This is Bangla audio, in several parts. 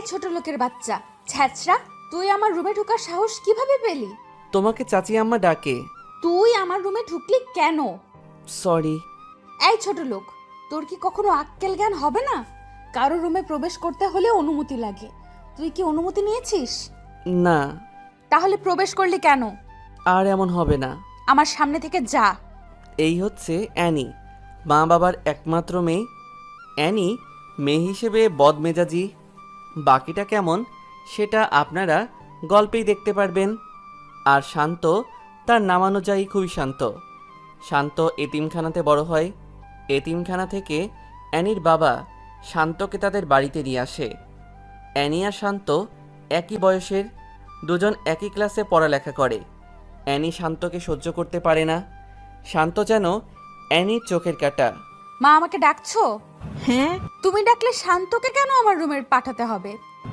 ছোট লোকের বাচ্চা ছ্যাচরা, তুই আমার রুমে ঢোকার সাহস কিভাবে পেলি? তোমাকে চাচি আম্মা ডাকে। তুই আমার রুমে ঢুকলি কেন? সরি। এই ছোট লোক, তোর কি কখনো আক্কেল জ্ঞান হবে না? কারো রুমে প্রবেশ করতে হলে অনুমতি লাগে। তুই কি অনুমতি নিয়েছিস? না। তাহলে প্রবেশ করলি কেন? আর এমন হবে না। আমার সামনে থেকে যা। এই হচ্ছে অ্যানি, মা বাবার একমাত্র মেয়ে। অ্যানি মেয়ে হিসেবে বদমেজাজি, বাকিটা কেমন সেটা আপনারা গল্পেই দেখতে পারবেন। আর শান্ত, তার নাম অনুযায়ী খুবই শান্ত। শান্ত এতিমখানাতে বড় হয়। এতিমখানা থেকে অ্যানির বাবা শান্তকে তাদের বাড়িতে নিয়ে আসে। অ্যানি আর শান্ত একই বয়সের, দুজন একই ক্লাসে পড়ালেখা করে। অ্যানি শান্তকে সহ্য করতে পারে না। শান্ত যেন অ্যানির চোখের কাঁটা। মা, আমাকে ডাকছো? হ্যাঁ, তুমি ডাকলে শান্তকে কেন আমার রুমে পাঠাতে হবে?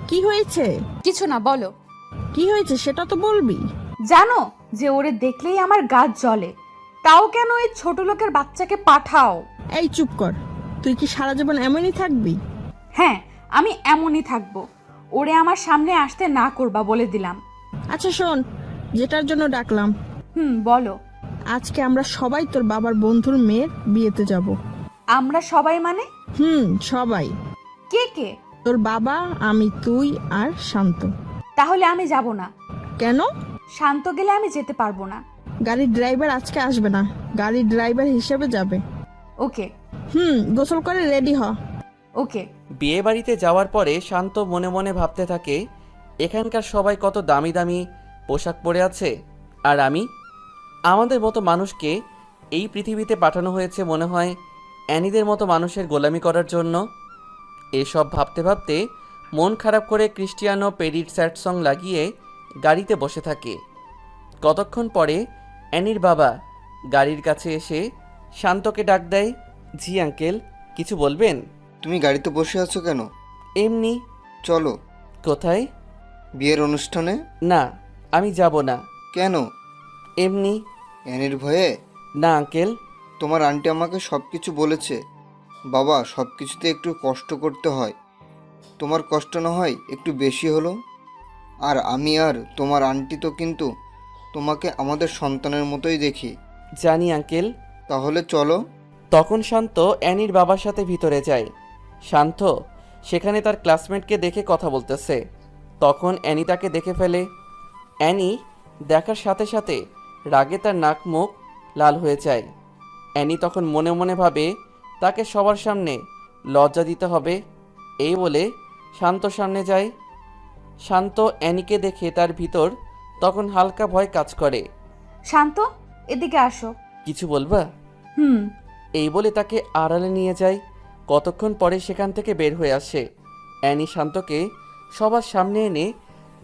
কি হয়েছে? কিছু না, বলো। কি হয়েছে সেটা তো বলবি। জানো যে ওরে দেখলেই আমার গা জ্বলে, তাও কেন এই ছোট লোকের বাচ্চাকে পাঠাও? এই চুপ কর, তুই কি সারা জীবন এমনই থাকবি? হ্যাঁ, আমি এমনই থাকবো। ওরে আমার সামনে আসতে না করবা বলে দিলাম। আচ্ছা শোন, যেটার জন্য ডাকলাম, বলো। আজকে আমরা সবাই তোর বাবার বন্ধুর মেয়ের বিয়েতে যাব। আমরা সবাই মানে? সবাই। কে কে? তোর বাবা, আমি, তুই আর শান্ত। তাহলে আমি যাব না। কেন? শান্ত গেলে আমি যেতে পারবো না। গাড়ির ড্রাইভার আজকে আসবে না, গাড়ির ড্রাইভার হিসেবে যাবে। ওকে। গোসল করে রেডি হ। ওকে। বিয়ে বাড়িতে যাওয়ার পরে শান্ত মনে মনে ভাবতে থাকে, এখানকার সবাই কত দামি দামি পোশাক পরে আছে, আর আমি, আমাদের মতো মানুষকে এই পৃথিবীতে পাঠানো হয়েছে মনে হয় অ্যানিদের মতো মানুষের গোলামি করার জন্য। এসব ভাবতে ভাবতে মন খারাপ করে ক্রিস্টিয়ানো পেরির স্যাড সং লাগিয়ে গাড়িতে বসে থাকে। কতক্ষণ পরে অ্যানির বাবা গাড়ির কাছে এসে শান্তকে ডাক দেয়। জি আঙ্কেল, কিছু বলবেন? তুমি গাড়িতে বসে আছো কেন? এমনি। চলো। কোথায়? বিয়ের অনুষ্ঠানে। না, আমি যাব না। কেন? এমনি। অ্যানির ভয়ে? না আঙ্কেল। তোমার আন্টি আমাকে সব কিছু বলেছে। বাবা, সব কিছুতে একটু কষ্ট করতে হয়। তোমার কষ্ট না হয় একটু বেশি হলো। আর আমি আর তোমার আন্টি তো কিন্তু তোমাকে আমাদের সন্তানের মতোই দেখি। জানি আঙ্কেল। তাহলে চলো। তখন শান্ত অ্যানির বাবার সাথে ভিতরে যায়। শান্ত সেখানে তার ক্লাসমেটকে দেখে কথা বলতেছে। তখন অ্যানি তাকে দেখে ফেলে। অ্যানি দেখার সাথে সাথে রাগে তার নাক মুখ লাল হয়ে যায়। অ্যানি তখন মনে মনে ভাবে তাকে সবার সামনে লজ্জা দিতে হবে। এই বলে শান্ত সামনে যায়। শান্ত অ্যানিকে দেখে তার ভিতর তখন হালকা ভয় কাজ করে। শান্ত, এদিকে আসো। কিছু বলবা? এই বলে তাকে আড়ালে নিয়ে যায়। কতক্ষণ পরে সেখান থেকে বের হয়ে আসে। অ্যানি শান্তকে সবার সামনে এনে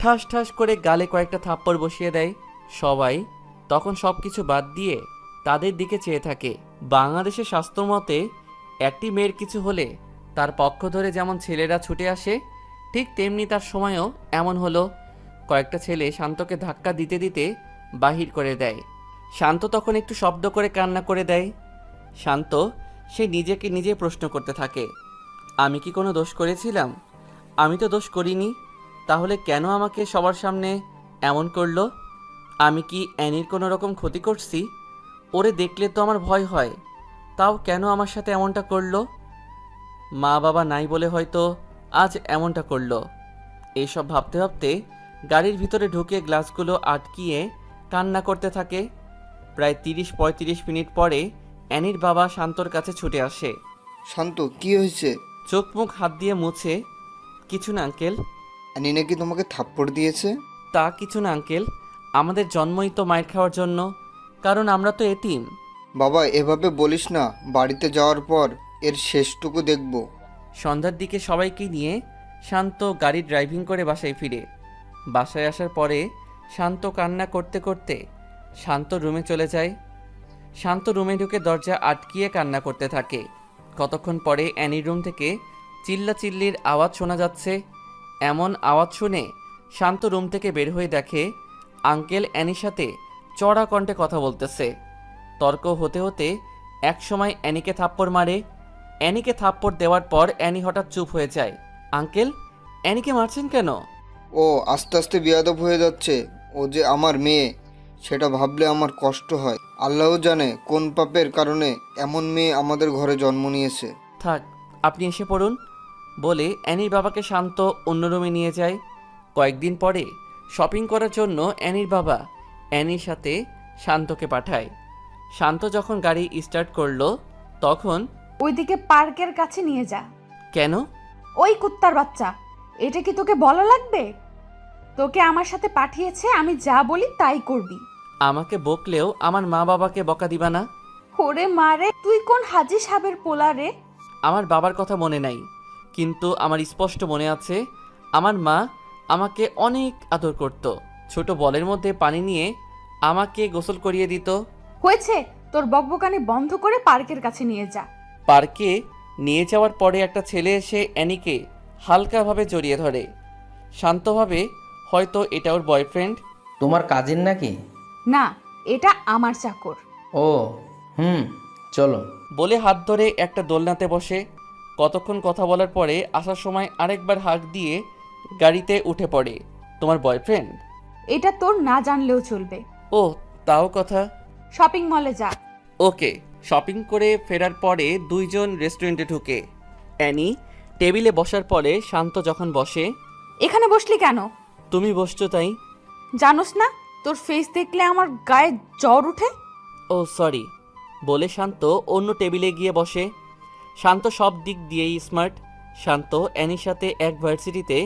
ঠাস ঠাস করে গালে কয়েকটা থাপ্পড় বসিয়ে দেয়। সবাই তখন সব কিছু বাদ দিয়ে তাদের দিকে চেয়ে থাকে। বাংলাদেশের শাস্ত্র মতে একটি মেয়ের কিছু হলে তার পক্ষ ধরে যেমন ছেলেরা ছুটে আসে, ঠিক তেমনি তার সময়ও এমন হলো। কয়েকটা ছেলে শান্তকে ধাক্কা দিতে দিতে বাহির করে দেয়। শান্ত তখন একটু শব্দ করে কান্না করে দেয়। শান্ত সে নিজেকে নিজে প্রশ্ন করতে থাকে, আমি কি কোনো দোষ করেছিলাম? আমি তো দোষ করিনি, তাহলে কেন আমাকে সবার সামনে এমন করলো? আমি কি অ্যানির কোনো রকম ক্ষতি করছি? ওরে দেখলে তো আমার ভয় হয়, তাও কেন আমার সাথে এমনটা করলো? মা বাবা নাই বলে হয়তো আজ এমনটা করলো। এইসব ভাবতে ভাবতে গাড়ির ভিতরে ঢুকে গ্লাসগুলো আটকিয়ে কান্না করতে থাকে। প্রায় 30-35 মিনিট পরে অ্যানির বাবা শান্তর কাছে ছুটে আসে। শান্ত, কি হয়েছে? চোখ মুখ হাত দিয়ে মুছে, কিছু না আঙ্কেল। অ্যানি নাকি তোমাকে থাপ্পড় দিয়েছে? তা কিছু না আঙ্কেল, আমাদের জন্মই তো মায়ের খাওয়ার জন্য, কারণ আমরা তো এতিম। বাবা, এভাবে বলিস না। বাড়িতে যাওয়ার পর এর শেষটুকু দেখব। সন্ধ্যার দিকে সবাইকে নিয়ে শান্ত গাড়ি ড্রাইভিং করে বাসায় ফিরে। বাসায় আসার পরে শান্ত কান্না করতে করতে শান্ত রুমে চলে যায়। শান্ত রুমে ঢুকে দরজা আটকিয়ে কান্না করতে থাকে। কতক্ষণ পরে অ্যানির রুম থেকে চিল্লাচিল্লির আওয়াজ শোনা যাচ্ছে। এমন আওয়াজ শুনে শান্ত রুম থেকে বের হয়ে দেখে আঙ্কেল অ্যানির সাথে চড়া কণ্ঠে কথা বলতেছে। তর্ক হতে হতে একসময় অ্যানিকে থাপ্পড় মারে। অ্যানিকে থাপ্পড় দেওয়ার পর অ্যানি হঠাৎ চুপ হয়ে যায়। আঙ্কেল, অ্যানিকে মারছেন কেন? ও আস্তে আস্তে বেয়াদব হয়ে যাচ্ছে। ও যে আমার মেয়ে, সেটা ভাবলে আমার কষ্ট হয়। আল্লাহ জানে কোন পাপের কারণে এমন মেয়ে আমাদের ঘরে জন্ম নিয়েছে। থাক, আপনি এসে পড়ুন বলে অ্যানির বাবাকে শান্ত অন্য রুমে নিয়ে যায়। কয়েকদিন পরে শপিং করার জন্য অ্যানির বাবা অ্যানির সাথে শান্তকে পাঠায়। শান্ত যখন গাড়ি স্টার্ট করলো তখন ওইদিকে পার্কের কাছে নিয়ে যা। কেন? ওই কুত্তার বাচ্চা, এটা কি তোকে বলা লাগবে? তোকে আমার সাথে পাঠিয়েছে, আমি যা বলি তাই করবি। আমাকে বকলেও আমার মা বাবাকে বকা দিবা না? ওরে মারে, তুই কোন হাজি সাহেবের পোলা রে? আমার বাবার কথা মনে নাই, কিন্তু আমার স্পষ্ট মনে আছে আমার মা আমাকে অনেক আদর করত। ছোট বলের মধ্যে পানি নিয়ে আমাকে গোসল করিয়ে দিত। হয়েছে, তোর বকবকানি বন্ধ করে পার্কের কাছে নিয়ে যা। পার্কে নিয়ে যাওয়ার পরে একটা ছেলে এসে অ্যানিকে হালকাভাবে জড়িয়ে ধরে। শান্তভাবে, হয়তো এটা ওর বয়ফ্রেন্ড। তোমার কাজিন নাকি? না, এটা আমার চাকর। ও চলো। বলে হাত ধরে একটা দোলনাতে বসে। কতক্ষণ কথা বলার পরে আসার সময় আরেকবার হাঁক দিয়ে গাড়িতে উঠে পড়ে। তোমার বয়ফ্রেন্ড? এটা তোর না জানলেও চলবে। ও, তাও কথা। শপিং মলে যা। ওকে। শপিং করে ফেরার পরে দুইজন রেস্টুরেন্টে ঢুকে। অ্যানি টেবিলে বসার পরে শান্ত যখন বসে। এখানে বসলি কেন? তুমি বসছো তাই। জানোস না তোর ফেস দেখলে আমার গায়ে জ্বর উঠে? ও সরি বলে শান্ত অন্য টেবিলে গিয়ে বসে। শান্ত সব দিক দিয়েই স্মার্ট। শান্ত অ্যানির সাথে এক ভার্সিটিতে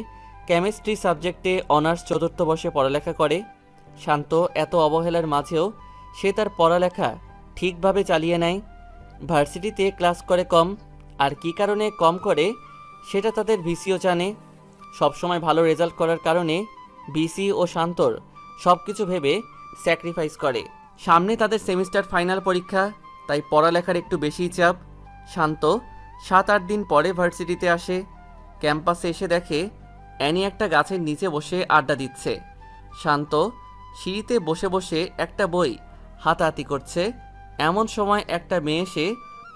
কেমিস্ট্রি সাবজেক্টে অনার্স চতুর্থ বর্ষে পড়ালেখা করে। শান্ত এত অবহেলার মাঝেও সে তার পড়ালেখা ঠিকভাবে চালিয়ে নেয়। ভার্সিটিতে ক্লাস করে কম, আর কী কারণে কম করে সেটা তাদের ভিসিও জানে। সবসময় ভালো রেজাল্ট করার কারণে ভিসি ও শান্তর সব কিছু ভেবে স্যাক্রিফাইস করে। সামনে তাদের সেমিস্টার ফাইনাল পরীক্ষা, তাই পড়ালেখার একটু বেশিই চাপ। শান্ত 7-8 দিন পরে ভার্সিটিতে আসে। ক্যাম্পাসে এসে দেখে অ্যানি একটা গাছের নিচে বসে আড্ডা দিচ্ছে। শান্ত সিঁড়িতে বসে বসে একটা বই হাতাহাতি করছে। এমন সময় একটা মেয়ে এসে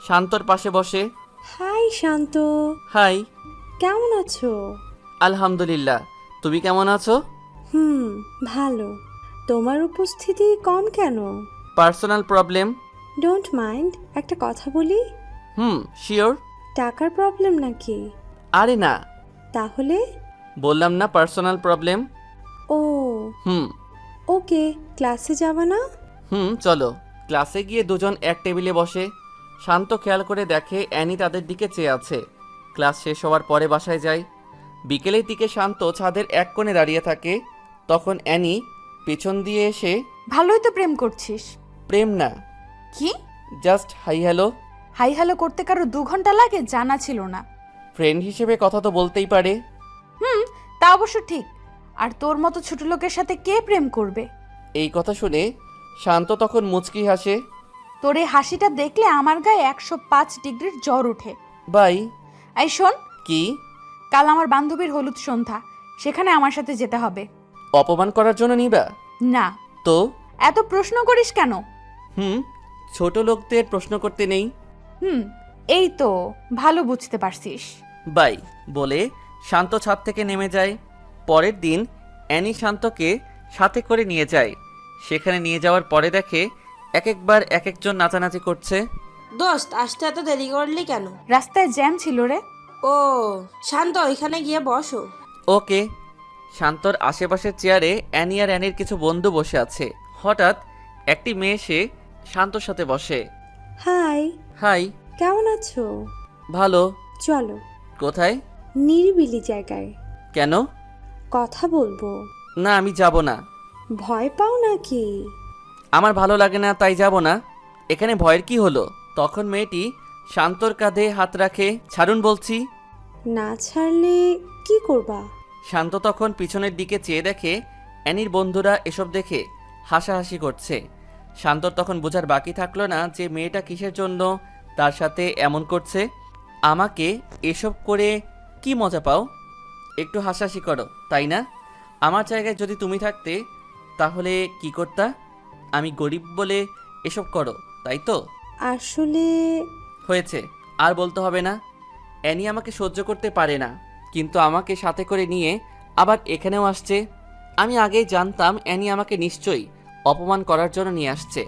শান্তর পাশে বসে। হাই শান্ত, হাই। কেমন আছো? আলহামদুলিল্লাহ, তুমি কেমন আছো? ভালো। তোমার উপস্থিতি কম কেন? Personal problem. ডোন্ট মাইন্ড, একটা কথা বলি। শিওর। টাকার প্রবলেম নাকি? আরে না, তাহলে? বললাম না পার্সোনাল প্রবলেম। ও হুম ওকে, ক্লাসে যাবা না? চলো। ক্লাসে গিয়ে দুজন এক টেবিলে বসে। শান্ত খেয়াল করে দেখে অ্যানি তাদের দিকে চেয়ে আছে। ক্লাস শেষ হওয়ার পরে বাসায় যায়। বিকেলের দিকে শান্ত ছাদের এক কোণে দাঁড়িয়ে থাকে। তখন অ্যানি পেছন দিয়ে এসে। ভালোই তো প্রেম করছিস। প্রেম না, কি? Just hi hello. Hi hello করতে কারো 2 ঘন্টা লাগে? জানা ছিল না। ফ্রেন্ড হিসেবে কথা তো বলতেই পারে। তা অবশ্য ঠিক। আর তোর মতো ছোট লোকের সাথে কে প্রেম করবে? এই কথা শুনে শান্ত তখন মুচকি হাসে। তোর এই হাসিটা দেখলে আমার গায়ে 105 ডিগ্রির জ্বর ওঠে। বাই। এই শোন, কি? কাল আমার বান্ধবীর হলুদ সন্ধ্যা, সেখানে আমার সাথে যেতে হবে। অপমান করার জন্য নিবা? না। তো এত প্রশ্ন করিস কেন? ছোট লোকদের প্রশ্ন করতে নেই। এই তো ভালো বুঝতে পারছিস। বাই বলে শান্ত ছাদ থেকে নেমে যায়। পরের দিন অ্যানি শান্তকে সাথে করে নিয়ে যায়। সেখানে নিয়ে যাওয়ার পরে দেখে একবার এক একজন নাচানাচি করছে। দোস্ত, আসতে এত দেরি করলি কেন? রাস্তায় জ্যাম ছিল রে। ও শান্ত, ওইখানে গিয়ে বসো। ওকে। শান্তর আশেপাশের চেয়ারে অ্যানি আর অ্যানির কিছু বন্ধু বসে আছে। হঠাৎ একটি মেয়ে এসে শান্তর সাথে বসে। হাই। হাই। কেমন আছো? ভালো। চলো কোথায়? নিরিবিলি জায়গায়। কেন? কথা বলবো। না, আমি যাব না। ভয় পাও নাকি? আমার ভালো লাগে না, তাই যাব না। এখানে ভয়ের কি হলো? তখন মেয়েটি শান্তর কাঁধে হাত রাখে। ছাড়ুন বলছি। না ছাড়লে কি করবা? শান্ত তখন পিছনের দিকে চেয়ে দেখে অ্যানির বন্ধুরা এসব দেখে হাসাহাসি করছে। শান্তর তখন বোঝার বাকি থাকলো না যে মেয়েটা কিসের জন্য তার সাথে এমন করছে। আমাকে এসব করে কি মজা পাও? একটু হাসাহাসি করো, তাই না? আমার জায়গায় যদি তুমি থাকতে তাহলে কি করতা? আমি গরিব বলে এসব করো, তাই তো? আসলে হয়েছে, আর বলতে হবে না। অ্যানি আমাকে সহ্য করতে পারে না। কিন্তু আমাকে সাথে করে নিয়ে আবার এখানেও আসছে। আমি আগেই জানতাম অ্যানি আমাকে নিশ্চয়ই অপমান করার জন্য নিয়ে আসছে।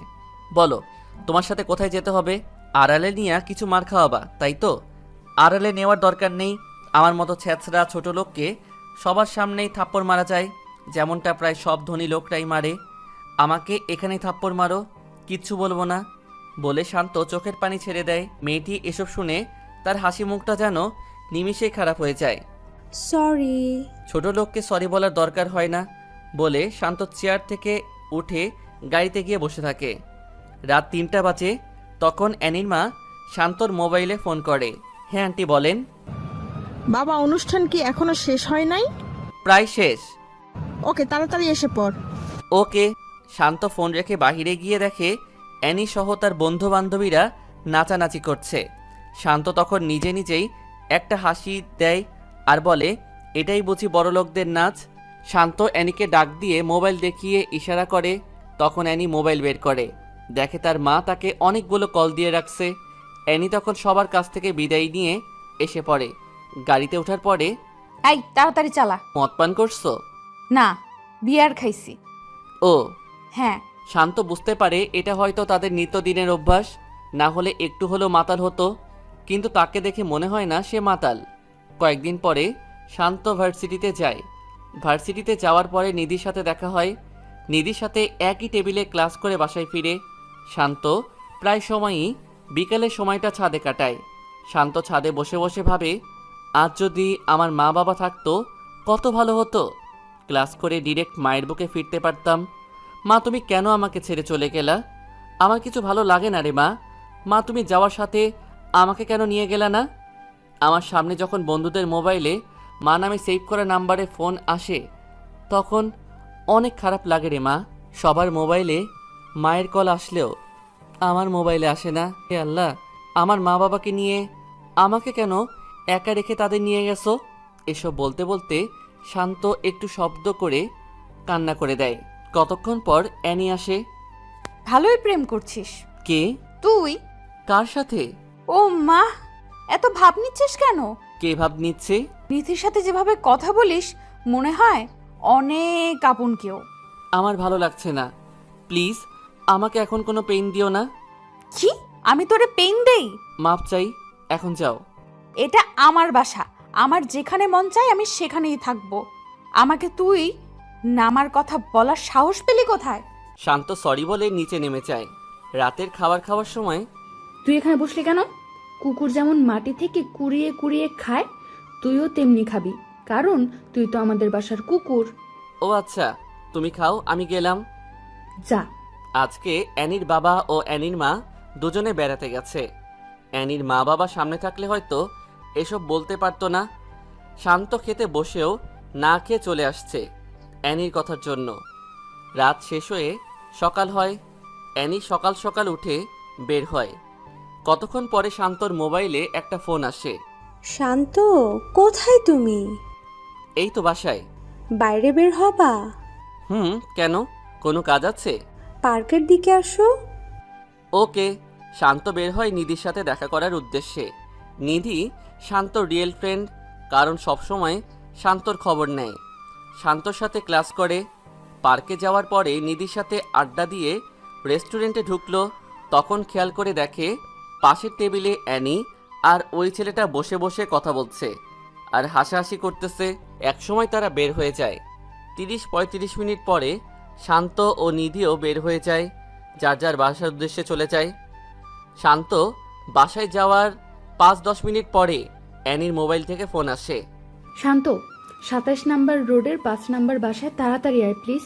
বলো তোমার সাথে কোথায় যেতে হবে? আড়ালে নিয়ে কিছু মার খাওয়াবা, তাই তো? আড়ালে নেওয়ার দরকার নেই। আমার মতো ছ্যাঁচড়া ছোট লোককে সবার সামনেই থাপ্পড় মারা যায়, যেমনটা প্রায় সব ধনী লোকরাই মারে। আমাকে এখানেই থাপ্পড় মারো, কিচ্ছু বলবো না বলে শান্ত চোখের পানি ছেড়ে দেয়। মেয়েটি এসব শুনে তার হাসি মুখটা যেন নিমিষেই খারাপ হয়ে যায়। সরি। ছোট লোককে সরি বলার দরকার হয় না বলে শান্ত চেয়ার থেকে উঠে গাড়িতে গিয়ে বসে থাকে। রাত 3টা বাজে। তখন অ্যানির মা শান্তর মোবাইলে ফোন করে। হ্যাঁ আন্টি বলেন। বাবা, অনুষ্ঠান কি এখনো শেষ হয় নাই? প্রায় শেষ। ওকে, তাড়াতাড়ি এসে পড়। ওকে। শান্ত ফোন রেখে বাইরে গিয়ে দেখে অ্যানি সহ তার বন্ধু বান্ধবীরা নাচানাচি করছে। শান্ত তখন নিজে নিজেই একটা হাসি দেয় আর বলে, এটাই বুঝি বড়লোকদের নাচ। শান্ত অ্যানিকে ডাক দিয়ে মোবাইল দেখিয়ে ইশারা করে। তখন অ্যানি মোবাইল বের করে, দেখে তার মা তাকে অনেকগুলো কল দিয়ে রাখছে। অ্যানি তখন সবার কাছ থেকে বিদায় নিয়ে এসে পড়ে। গাড়িতে ওঠার পরে, এই তাড়াতাড়ি চালা। মদ পান করছো? না, বিয়ার খাইছি। ও। হ্যাঁ। শান্ত বুঝতে পারে এটা হয়তো তাদের নিত্যদিনের অভ্যাস, না হলে একটু হলেও মাতাল হতো। কিন্তু তাকে দেখে মনে হয় না সে মাতাল। কয়েকদিন পরে শান্ত ভার্সিটিতে যায়। ভার্সিটিতে যাওয়ার পরে নিধির সাথে দেখা হয়। নিধির সাথে একই টেবিলে ক্লাস করে বাসায় ফিরে। শান্ত প্রায় সময়ই বিকেলের সময়টা ছাদে কাটায়। শান্ত ছাদে বসে বসে ভাবে, আজ যদি আমার মা বাবা থাকতো কত ভালো হতো। ক্লাস করে ডিরেক্ট মায়ের বুকে ফিরতে পারতাম। মা তুমি কেন আমাকে ছেড়ে চলে গেলা? আমার কিছু ভালো লাগে না রে মা। মা তুমি যাওয়ার সাথে আমাকে কেন নিয়ে গেলা না? আমার সামনে যখন বন্ধুদের মোবাইলে মা নামে সেভ করা নাম্বারে ফোন আসে তখন অনেক খারাপ লাগে রে মা। সবার মোবাইলে মায়ের কল আসলেও আমার মোবাইলে আসে না। হে আল্লাহ, আমার মা বাবাকে নিয়ে আমাকে কেন একা রেখে তাদের নিয়ে গেছো? এসব বলতে বলতে শান্ত একটু শব্দ করে কান্না করে দেয়। কতক্ষণ পর অ্যানি আসে। ভালোই প্রেম করছিস। কে? তুই? কার সাথে? ও মা, এত ভাব নিচ্ছিস কেন? কে ভাব নিচ্ছে? নিধির সাথে যেভাবে কথা বলিস মনে হয় অনেক আপন কেউ। আমার ভালো লাগছে না, প্লিজ আমাকে এখন কোনো পেইন দিও না। কি? আমি তোরে পেইন দেই? মাপ চাই, এখন যাও। এটা আমার বাসা, আমার যেখানে মন চায় আমি সেখানেই থাকবো। আমাকে তুই নামার কথা বলার সাহস পেলি কোথায়? শান্ত সরি বলে নিচে নেমে যায়। রাতের খাবার খাওয়ার সময়, তুই এখানে বসলি কেন? কুকুর যেমন মাটি থেকে কুড়িয়ে কুড়িয়ে খায়, তুইও তেমনি খাবি, কারণ তুই তো আমাদের বাসার কুকুর। ও আচ্ছা, তুমি খাও, আমি গেলাম। যা। আজকে অ্যানির বাবা ও অ্যানির মা দুজনে বেড়াতে গেছে। অ্যানির মা বাবা সামনে থাকলে হয়তো এসব বলতে পারতো না। শান্ত খেতে বসেও না খেয়ে চলে আসছে অ্যানির কথার জন্য। রাত শেষ হয়ে সকাল হয়। অ্যানি সকাল সকাল উঠে বের হয়। কতক্ষণ পরে শান্তর মোবাইলে একটা ফোন আসে। শান্ত, কোথায় তুমি? এই তো বাসায়। বাইরে বের হবা? কেন, কোনো কাজ আছে? পার্কের দিকে আসো। ওকে। শান্ত বের হয় নিধির সাথে দেখা করার উদ্দেশ্যে। নিধি শান্তর রিয়েল ফ্রেন্ড, কারণ সবসময় শান্তর খবর নেয়। শান্তর সাথে ক্লাস করে। পার্কে যাওয়ার পরে নিধির সাথে আড্ডা দিয়ে রেস্টুরেন্টে ঢুকলো। তখন খেয়াল করে দেখে পাশের টেবিলে অ্যানি আর ওই ছেলেটা বসে বসে কথা বলছে আর হাসাহাসি করতেছে। একসময় তারা বের হয়ে যায়। 30-35 মিনিট পরে শান্ত ও নিধিও বের হয়ে যায়, যার যার বাসার উদ্দেশ্যে চলে যায়। শান্ত বাসায় যাওয়ার 5-10 মিনিট পরে অ্যানির মোবাইল থেকে ফোন আসে। শান্ত, 27 নাম্বার রোডের 5 নাম্বার বাসায় তাড়াতাড়ি আয় প্লিজ।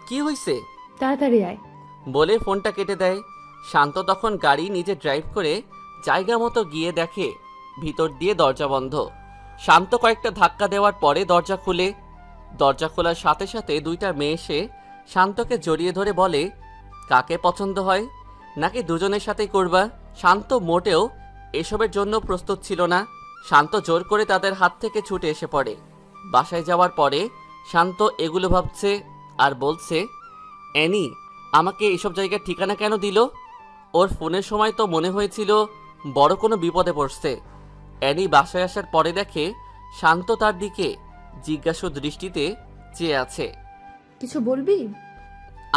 কি হয়েছে? তাড়াতাড়ি আয়। বলে ফোনটা কেটে দেয়। শান্ত তখন গাড়ি নিজে ড্রাইভ করে জায়গা মতো গিয়ে দেখে ভিতর দিয়ে দরজা বন্ধ। শান্ত কয়েকটা ধাক্কা দেওয়ার পরে দরজা খুলে। দরজা খোলার সাথে সাথে দুইটা মেয়ে এসে শান্তকে জড়িয়ে ধরে বলে, কাকে পছন্দ হয়, নাকি দুজনের সাথেই করবা? শান্ত মোটেও এসবের জন্য প্রস্তুত ছিল না। শান্ত জোর করে তাদের হাত থেকে ছুটে এসে পড়ে। বাসায় যাওয়ার পরে শান্ত এগুলো ভাবছে আর বলছে, অ্যানি আমাকে এসব জায়গার ঠিকানা কেন দিল? ওর ফোনের সময় তো মনে হয়েছিল বড় কোনো বিপদে পড়ছে। অ্যানি বাসায় আসার পরে দেখে শান্ত তার দিকে জিজ্ঞাসু দৃষ্টিতে চেয়ে আছে। কিছু বলবি?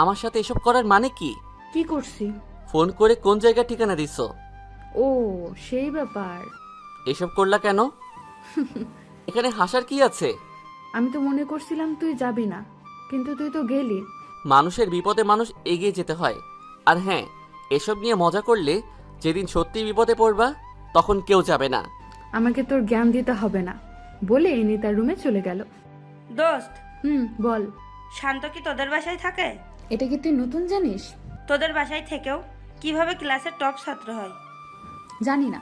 আমার সাথে এসব করার মানে কি? কি করছি? ফোন করে কোন জায়গার ঠিকানা দিছ? ও সেই ব্যাপার। এসব করলা কেন? এখানে হাসার কি আছে? আমি তো মনে করছিলাম তুই যাবি না, কিন্তু তুই তো গেলি। মানুষের বিপদে মানুষ এগিয়ে যেতে হয়। আর হ্যাঁ, এসব নিয়ে মজা করলে যেদিন সত্যি বিপদে পড়বা তখন কেউ যাবে না। আমাকে তোর জ্ঞান দিতে হবে না বলে এনি তার রুমে চলে গেল। দোস্ত, বল। শান্ত কি তোদের বাসায় থাকে? এটা কি তুই নতুন জানিস? তোদের বাসায় থেকেও কিভাবে ক্লাসের টপ ছাত্র হয়? জানি না,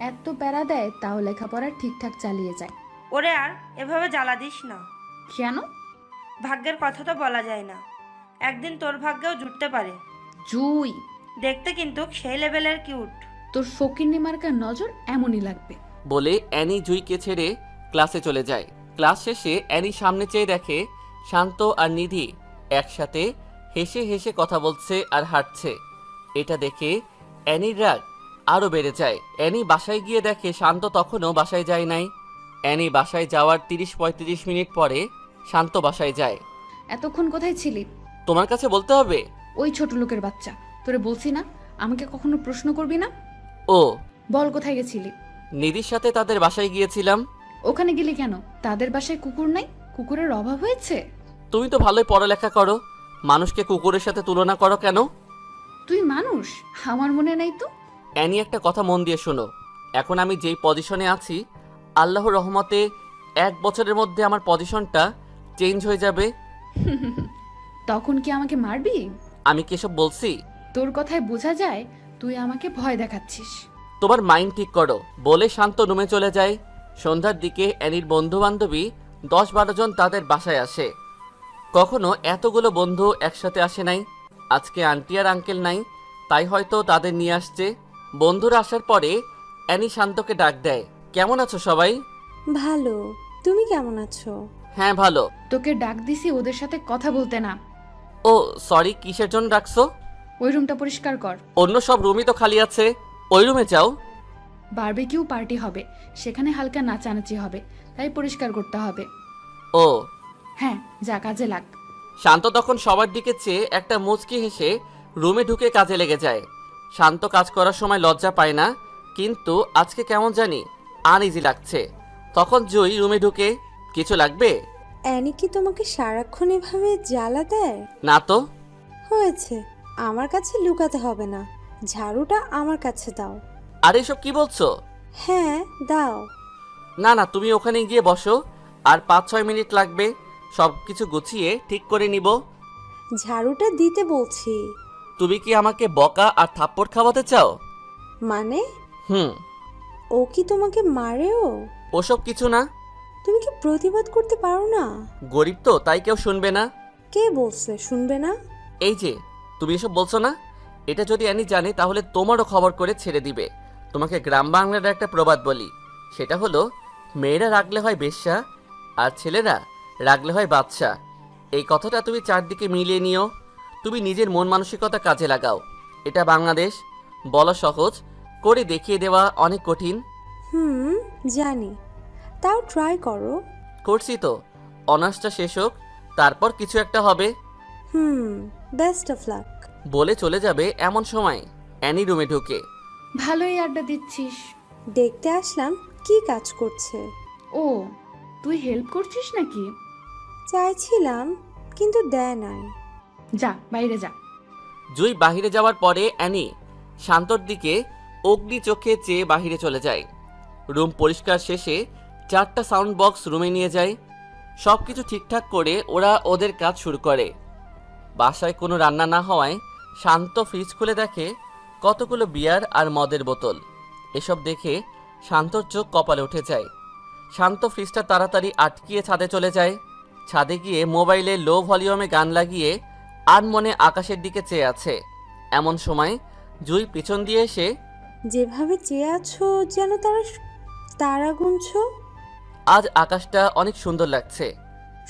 এত প্যারা দেয় তাও লেখাপড়া ঠিকঠাক চালিয়ে যায়। ওরে আর এভাবে জ্বালা দিস না। কেন? ভাগ্যের কথা তো বলা যায় না, একদিন তোর ভাগ্যেও জুটতে পারে। জুই, দেখতে কিন্তু সেই লেভেলের কিউট। তোর ফকিন্নি মার্কার নজর এমনই লাগবে। বলে অ্যানি জুইকে ছেড়ে ক্লাসে চলে যায়। ক্লাস শেষে অ্যানি সামনে চেয়ে দেখে শান্ত আর নিধি একসাথে হেসে হেসে কথা বলছে আর হাঁটছে। এটা দেখে অ্যানির রাগ আরও বেড়ে যায়। অ্যানি বাসায় গিয়ে দেখে শান্ত তখনও বাসায় যায় নাই। অ্যানি বাসায় যাওয়ার 30-35 মিনিট পরে শান্ত বাসায় যায়। এতক্ষণ কোথায় ছিলি? তোমার কাছে বলতে হবে? ওই ছোট লোকের বাচ্চা, তোরে বলছি না আমাকে কখনো প্রশ্ন করবি না। ও, বল কোথায় গেছিলি? নিধির সাথে তাদের বাসায় গিয়েছিলাম। ওখানে গেলি কেন? তাদের বাসায় কুকুর নাই? কুকুরের অভাব হয়েছে? তুমি তো ভালোই পড়ালেখা করো, মানুষকে কুকুরের সাথে তুলনা করো কেন? তুই মানুষ, আমার মনে নাই তো। অ্যানি, একটা কথা মন দিয়ে শোনো। এখন আমি যেই পজিশনে আছি, আল্লাহর রহমতে 1 বছরের মধ্যে আমার পজিশনটা চেঞ্জ হয়ে যাবে। তখন কি আমাকে মারবি? আমি কি এসব বলছি? তোর কথায় বোঝা যায় তুই আমাকে ভয় দেখাচ্ছিস। তোমার মাইন্ড ঠিক করো। বলে শান্ত রুমে চলে যায়। সন্ধ্যার দিকে অ্যানির বন্ধু বান্ধবী 10-12 জন তাদের বাসায় আসে। কখনো এতগুলো বন্ধু একসাথে আসে নাই। আজকে আন্টি আর আঙ্কেল নাই, তাই হয়তো তাদের নিয়ে আসছে। বন্ধুরা আসার পরে অ্যানি শান্তকে ডাক দেয়, কেমন আছো সবাই? ভালো। তুমি কেমন আছো? হ্যাঁ ভালো। তোকে ডাক দিছি ওদের সাথে কথা বলতে না। ও সরি, কিসের জন্য ডাকছো? ওই রুমটা পরিষ্কার কর। অন্য সব রুমই তো খালি আছে, ওই রুমে যাও। বারবিকিউ পার্টি হবে, সেখানে হালকা নাচানাচি হবে, তাই পরিষ্কার করতে হবে। ও হ্যাঁ, যা কাজে লাগ। শান্ত তখন সবার দিকে চেয়ে একটা মুচকি হেসে রুমে ঢুকে কাজে লেগে যায়। শান্ত কাজ করার সময় লজ্জা পায় না, কিন্তু আজকে কেমন জানি আনইজি লাগছে। তখন জুই রুমে ঢুকে, কিছু লাগবে? অ্যানি কি তোমাকে সারাক্ষণ এভাবে জ্বালা দেয়? না তো। হয়েছে, আমার কাছে লুকাতে হবে না। ঝাড়ুটা আমার কাছে দাও। আর এসব কি বলছো? হ্যাঁ, দাও। না না, তুমি ওখানে গিয়ে বসো, আর 5-6 মিনিট লাগবে, সব কিছু গুছিয়ে ঠিক করে নিব। ঝাড়ুটা দিতে বলছি। তুমি কি আমাকে বকা আর থাপ্পড় খাওয়াতে চাও? মানে? হুম। ও কি তোমাকে মারেও? ওসব কিছু না। তুমি কি প্রতিবাদ করতে পারো না? গরিব তো, তাই কেউ শুনবে না। কে বলছে শুনবে না? এই যে তুমি এসব বলছো না, এটা যদি অ্যানি জানে তাহলে তোমারও খবর করে ছেড়ে দিবে। তোমাকে গ্রাম বাংলার একটা প্রবাদ বলি, সেটা হলো, মেয়েরা রাগলে হয় বেশ্যা আর ছেলেরা রাগলে হয় বাদশা। এই কথাটা তুমি চারদিকে মিলিয়ে নিও। তুমি নিজের মন মানসিকতা কাজে লাগাও। এটা বাংলাদেশ, বলা সহজ, করে দেখিয়ে দেওয়া অনেক কঠিন। জানি, তাও ট্রাই করো। করছি তো, অনার্সটা শেষ হোক, তারপর কিছু একটা হবে। Best of luck. বলে চলে যাবে এমন সময় অ্যানি রুমে ঢুকে। ভালোই আড্ডা দিচ্ছিস। দেখতে আসলাম কি কাজ করছে। ও, তুই হেল্প করছিস নাকি? চাইছিলাম, কিন্তু দেয় নাই। যা বাইরে যা। জুই বাহিরে যাওয়ার পরে অ্যানি শান্তর দিকে অগ্নি চোখে চেয়ে বাহিরে চলে যায়। রুম পরিষ্কার শেষে 4টা সাউন্ড বক্স রুমে নিয়ে যায়। সব কিছু ঠিকঠাক করে ওরা ওদের কাজ শুরু করে। বাসায় কোনো রান্না না হওয়ায় শান্ত ফ্রিজ খুলে দেখে কতগুলো বিয়ার আর মদের বোতল। এসব দেখে শান্তর চোখ কপালে উঠে যায়। শান্ত ফ্রিজটা তাড়াতাড়ি আটকিয়ে ছাদে চলে যায়। ছাদে গিয়ে মোবাইলে লো ভলিউমে গান লাগিয়ে আনমনে আকাশের দিকে চেয়ে আছে। এমন সময় জুই পিছন দিয়ে এসে, যেভাবে চেয়ে আছো যেন তারা গুনছো। আজ আকাশটা অনেক সুন্দর লাগছে।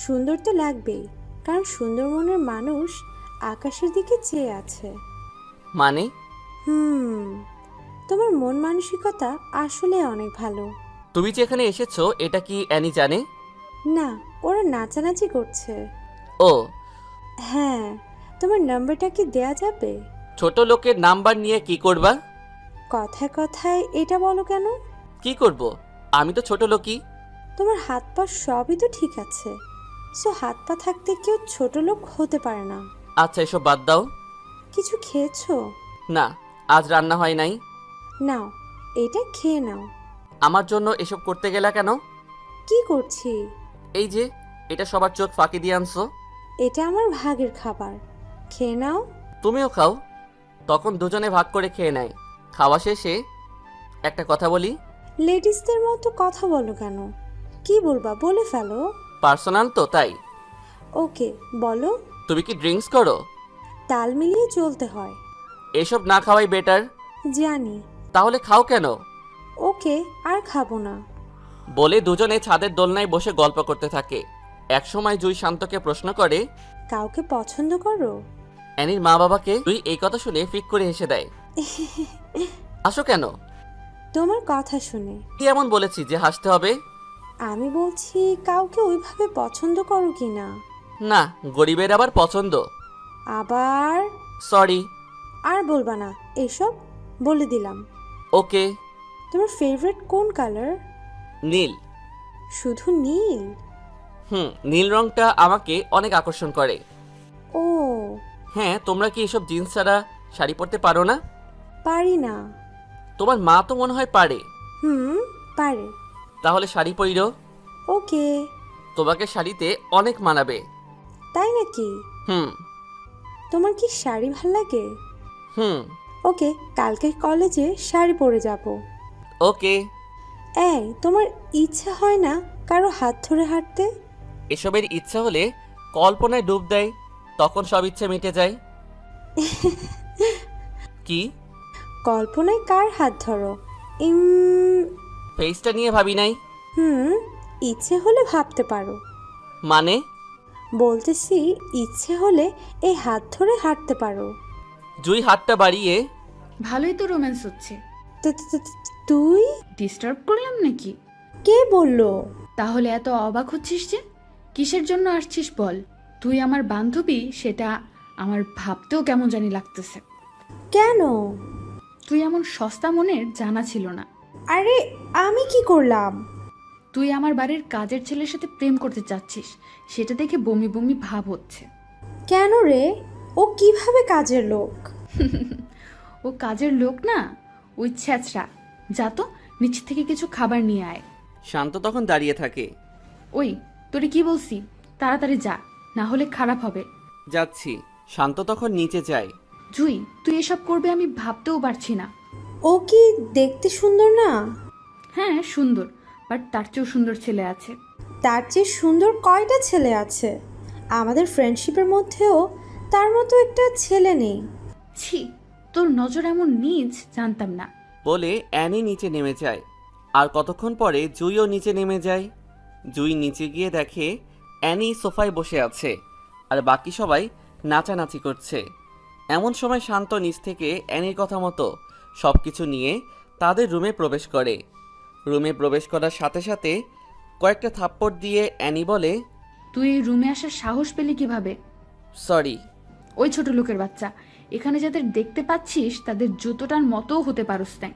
সুন্দর তো লাগবেই, কারণ সুন্দর মনের মানুষ আকাশের দিকে চেয়ে আছে। মানে? তোমার মন মানসিকতা আসলে অনেক ভালো। তুমি যে এখানে এসেছো এটা কি অ্যানি জানে? না, ওরা নাচানাচি করছে। ও, হ্যাঁ, তোমার নাম্বারটা কি দেয়া যাবে? ছোট লোকের নাম্বার নিয়ে কি করবা? কথায় কথায় এটা বলো কেন? কি করব? আমি তো ছোট লোকই। তোমার হাত পা সবই তো ঠিক আছে, সো হাত পা থাকতে কেউ ছোট লোক হতে পারে না। আচ্ছা এসব বাদ দাও। কিছু খেয়েছো? না, আজ রান্না হয় নাই। নাও, এটা খেয়ে নাও। আমার জন্য এসব করতে গেলা কেন? কি করছি? এই যে, এটা সবার চোখ ফাঁকি দিয়ে আনছো। এটা আমার ভাগের খাবার, খেয়ে নাও। তুমিও খাও। তখন দুজনে ভাগ করে খেয়ে নেয়। খাওয়া শেষে একটা কথা বলি। লেডিসদের মতো কথা বলো কেন? কি বলবা বলে ফেলো। পার্সোনাল তো তাই। ওকে, বলো। তুমি কি ড্রিঙ্কস করো? তাল মিলিয়ে চলতে হয়। এসব না খাওয়াই বেটার। জানি। তাহলে খাও কেন? ওকে, আর খাবো না। বলে দুজনে ছাদের দোলনায় বসে গল্প করতে থাকে। একসময় জুই শান্তকে প্রশ্ন করে, কাউকে পছন্দ করো? অ্যানির মা বাবাকে জুই এই কথা শুনে ফিক করে হেসে দেয়। হাসো কেন? তোমার কথা শুনে। কি এমন বলেছি যে হাসতে হবে? আমি বলছি কাউকে ওইভাবে পছন্দ করো কি না। না, গরিবের আবার পছন্দ। আবার? সরি। আর বলবা না এসব, বলে দিলাম। ওকে। তোমার ফেভারিট কোন কালার? নীল। শুধু নীল? নীল রংটা আমাকে অনেক আকর্ষণ করে। ও। হ্যাঁ, তোমরা কি এসব জিন্স ছাড়া শাড়ি পরতে পারো না? পারি না। তোমার মা তো মনে হয় পারে। পারে। তাহলে শাড়ি পরিরো। ওকে। তোমাকে শাড়িতে অনেক মানাবে। তাই নাকি? হুম। তোমার কি শাড়ি ভাল লাগে? হুম। ওকে, কালকে কলেজে শাড়ি পরে যাব। ওকে। এই, তোমার ইচ্ছা হয় না কারো হাত ধরে হাঁটতে? এসবের ইচ্ছা হলে কল্পনায় ডুব দেয়, তখন সব ইচ্ছা মিটে যায়। কি? কল্পনায় কার হাত ধরো? ফেসটা নিয়ে ভাবি নাই। ইচ্ছে হলে ভাবতে পারো। মানে? বলতেছি ইচ্ছে হলে এই হাত ধরে হাঁটতে পারো। জুই হাতটা বাড়িয়ে, ভালোই তো রোম্যান্স হচ্ছে। তুই? ডিস্টার্ব করলাম নাকি? কে বললো? তাহলে এত অবাক হচ্ছিস যে? কিসের জন্য আসছিস বল? তুই আমার বান্ধবী সেটা আমার ভাবতেও কেমন জানি লাগতেছে। কেন? তুই এমন সস্তা মনের জানা ছিল না। আরে আমি কি করলাম? তুই আমার বাড়ির কাজের ছেলের সাথে প্রেম করতে চাচ্ছিস, সেটা দেখে বমি বমি ভাব হচ্ছে। কেন রে? ও কিভাবে কাজের লোক? ও কাজের লোক না, ওই ছ্যাঁচড়া। যা তো নিচ থেকে কিছু খাবার নিয়ে আয়। শান্ত তখন দাঁড়িয়ে থাকে। ওই, তোরে কি বলছি, তাড়াতাড়ি যা, না হলে খারাপ হবে। যাচ্ছি। শান্ত তখন নিচে যায়। জুই, তুই এসব করবে আমি ভাবতেও পারছি না। ও কি দেখতে সুন্দর না? হ্যাঁ সুন্দর, বাট তার চেয়েও সুন্দর ছেলে আছে। তার চেয়ে সুন্দর কয়টা ছেলে আছে? আমাদের ফ্রেন্ডশিপের মধ্যেও তার মতো একটা ছেলে নেই। ছি, তোর নজর এমন নিজ জানতাম না। বলে অ্যানি নিচে নেমে যায়। আর কতক্ষণ পরে জুইও নিচে নেমে যায়। জুই নিচে গিয়ে দেখে অ্যানি সোফায় বসে আছে আর বাকি সবাই নাচানাচি করছে। এমন সময় শান্ত নিচ থেকে অ্যানির কথা মতো সব কিছু নিয়ে তাদের রুমে প্রবেশ করে। রুমে প্রবেশ করার সাথে সাথে কয়েকটা থাপ্পড় দিয়ে অ্যানি বলে, তুই এই রুমে আসার সাহস পেলি কিভাবে? সরি। ওই ছোট লোকের বাচ্চা, এখানে যাদের দেখতে পাচ্ছিস তাদের জুতোটার মতোও হতে পারস না।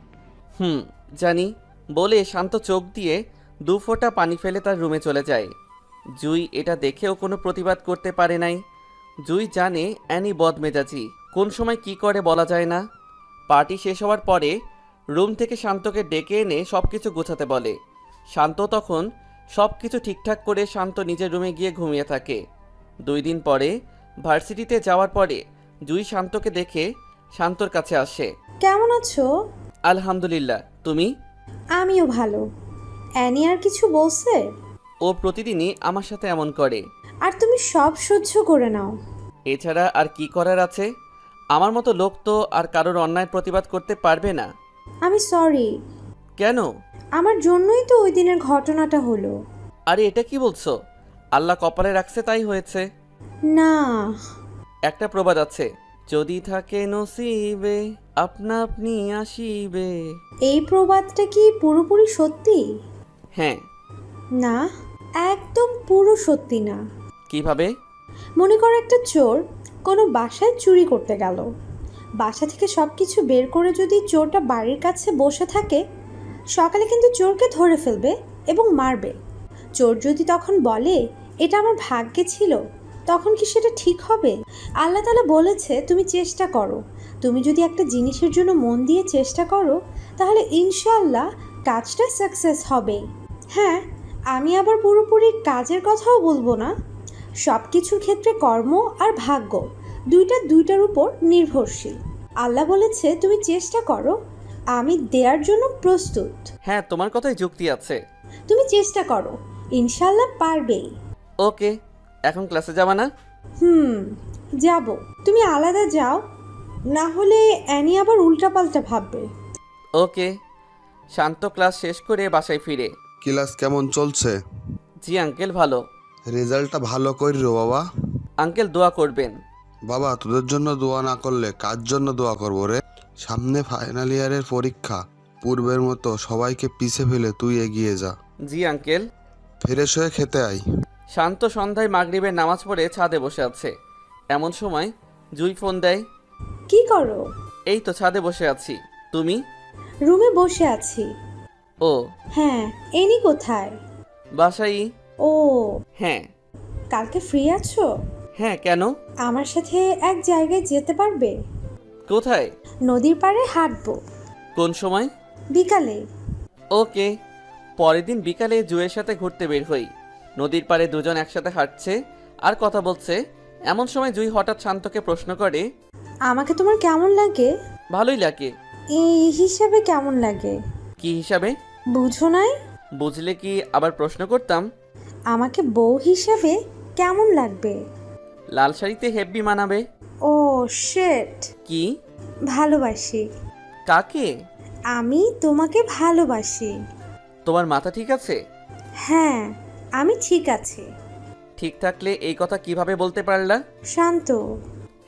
জানি। বলে শান্ত চোখ দিয়ে 2 ফোঁটা পানি ফেলে তার রুমে চলে যায়। জুই এটা দেখেও কোনো প্রতিবাদ করতে পারে নাই। জুই জানে অ্যানি বদমেজাজি, কোন সময় কি করে বলা যায় না। পার্টি শেষ হওয়ার পরে রুম থেকে শান্তকে ডেকে এনে সব কিছু গোছাতে বলে। শান্ত তখন সব কিছু ঠিকঠাক করে শান্ত নিজের রুমে গিয়ে ঘুমিয়ে থাকে। 2 দিন পরে ভার্সিটিতে যাওয়ার পরে জুই শান্তকে দেখে শান্তর কাছে আসে। কেমন আছো? আলহামদুলিল্লাহ, তুমি? আমিও ভালো। অ্যানি আর কিছু বলছে? ও প্রতিদিনই আমার সাথে এমন করে। আর তুমি সব সহ্য করে নাও? এছাড়া আর কি করার আছে? আমার মতো লোক তো আর কারোর অন্যায় প্রতিবাদ করতে পারবে না। আমি সরি। কেন? আমার জন্যই তো ওই দিনের ঘটনাটা হলো। আরে এটা কি বলছো? আল্লাহ কপালে রাখছে তাই হয়েছে। না। একটা প্রবাদ আছে, যদি থাকে নসিবে আপনা আপনি আসিবে। এই প্রবাদটা কি পুরোপুরি সত্যি? হ্যাঁ। না, একদম পুরো সত্যি না। কিভাবে? মনে করো একটা চোর কোনো বাসায় চুরি করতে গেল। বাসা থেকে সব কিছু বের করে যদি চোরটা বাড়ির কাছে বসে থাকে, সকালে কিন্তু চোরকে ধরে ফেলবে এবং মারবে। চোর যদি তখন বলে এটা আমার ভাগ্যে ছিল, তখন কি সেটা ঠিক হবে? আল্লাহ তাআলা বলেছে তুমি চেষ্টা করো। তুমি যদি একটা জিনিসের জন্য মন দিয়ে চেষ্টা করো, তাহলে ইনশাআল্লাহ কাজটা সাকসেস হবে। হ্যাঁ, আমি আবার পুরোপুরি কাজের কথাও বলবো না। সব কিছুর ক্ষেত্রে কর্ম আর ভাগ্য দুইটার উপর নির্ভরশীল। আল্লাহ বলেছে তুমি চেষ্টা করো, আমি দেওয়ার জন্য প্রস্তুত। হ্যাঁ, তোমার কথাই যুক্তি আছে। তুমি চেষ্টা করো, ইনশাল্লাহ পারবেই। ওকে, এখন ক্লাসে যাবা না? যাব। তুমি আলাদা যাও, না হলে অ্যানি আবার উল্টাপাল্টা ভাববে। ওকে। শান্ত ক্লাস শেষ করে বাসায় ফিরে। ক্লাস কেমন চলছে? জি আঙ্কেল, ভালো। রেজাল্টটা ভালো করিও বাবা। আঙ্কেল দোয়া করবেন। বাবা, তোদের জন্য দোয়া না করলে কার জন্য দোয়া করবো রে? সামনে ফাইনাল ইয়ারের পরীক্ষা। পূর্বের মতো সবাইকে পিছে ফেলে তুই এগিয়ে যা। জি আঙ্কেল। ফ্রেশ হয়ে খেতে আয়। শান্ত সন্ধ্যায় মাগরিবের নামাজ পড়ে ছাদে বসে আছে। এমন সময় জুই ফোন দেয়। কি করো? এই তো ছাদে বসে আছি। তুমি? রুমে বসে আছি। ও হ্যাঁ, এনি কোথায়? বাসাই। ও হ্যাঁ। কালকে ফ্রি আছো? হ্যাঁ, কেন? আমার সাথে এক জায়গায় যেতে পারবে? কোথায়? নদীর পাড়ে হাঁটবো। কোন সময়? বিকালে। ওকে। পরের দিন বিকালে জুয়ের সাথে ঘুরতে বের হই। নদীর পাড়ে দুজন একসাথে হাঁটছে আর কথা বলছে। এমন সময় জুই হঠাৎ শান্তকে প্রশ্ন করে, আমাকে তোমার কেমন লাগে? ভালোই লাগে। এই হিসাবে কেমন লাগে? কি হিসাবে? বুঝো নাই? বুঝলে কি আবার প্রশ্ন করতাম? আমাকে বউ হিসাবে কেমন লাগবে? লাল শাড়িতে হেব্বি মানাবে। ও শিট। কি? ভালোবাসি। কাকে? আমি তোমাকে ভালোবাসি। তোমার মাথা ঠিক আছে? হ্যাঁ, আমি ঠিক আছি। ঠিক থাকলে এই কথা কিভাবে বলতে পারলা? শান্ত।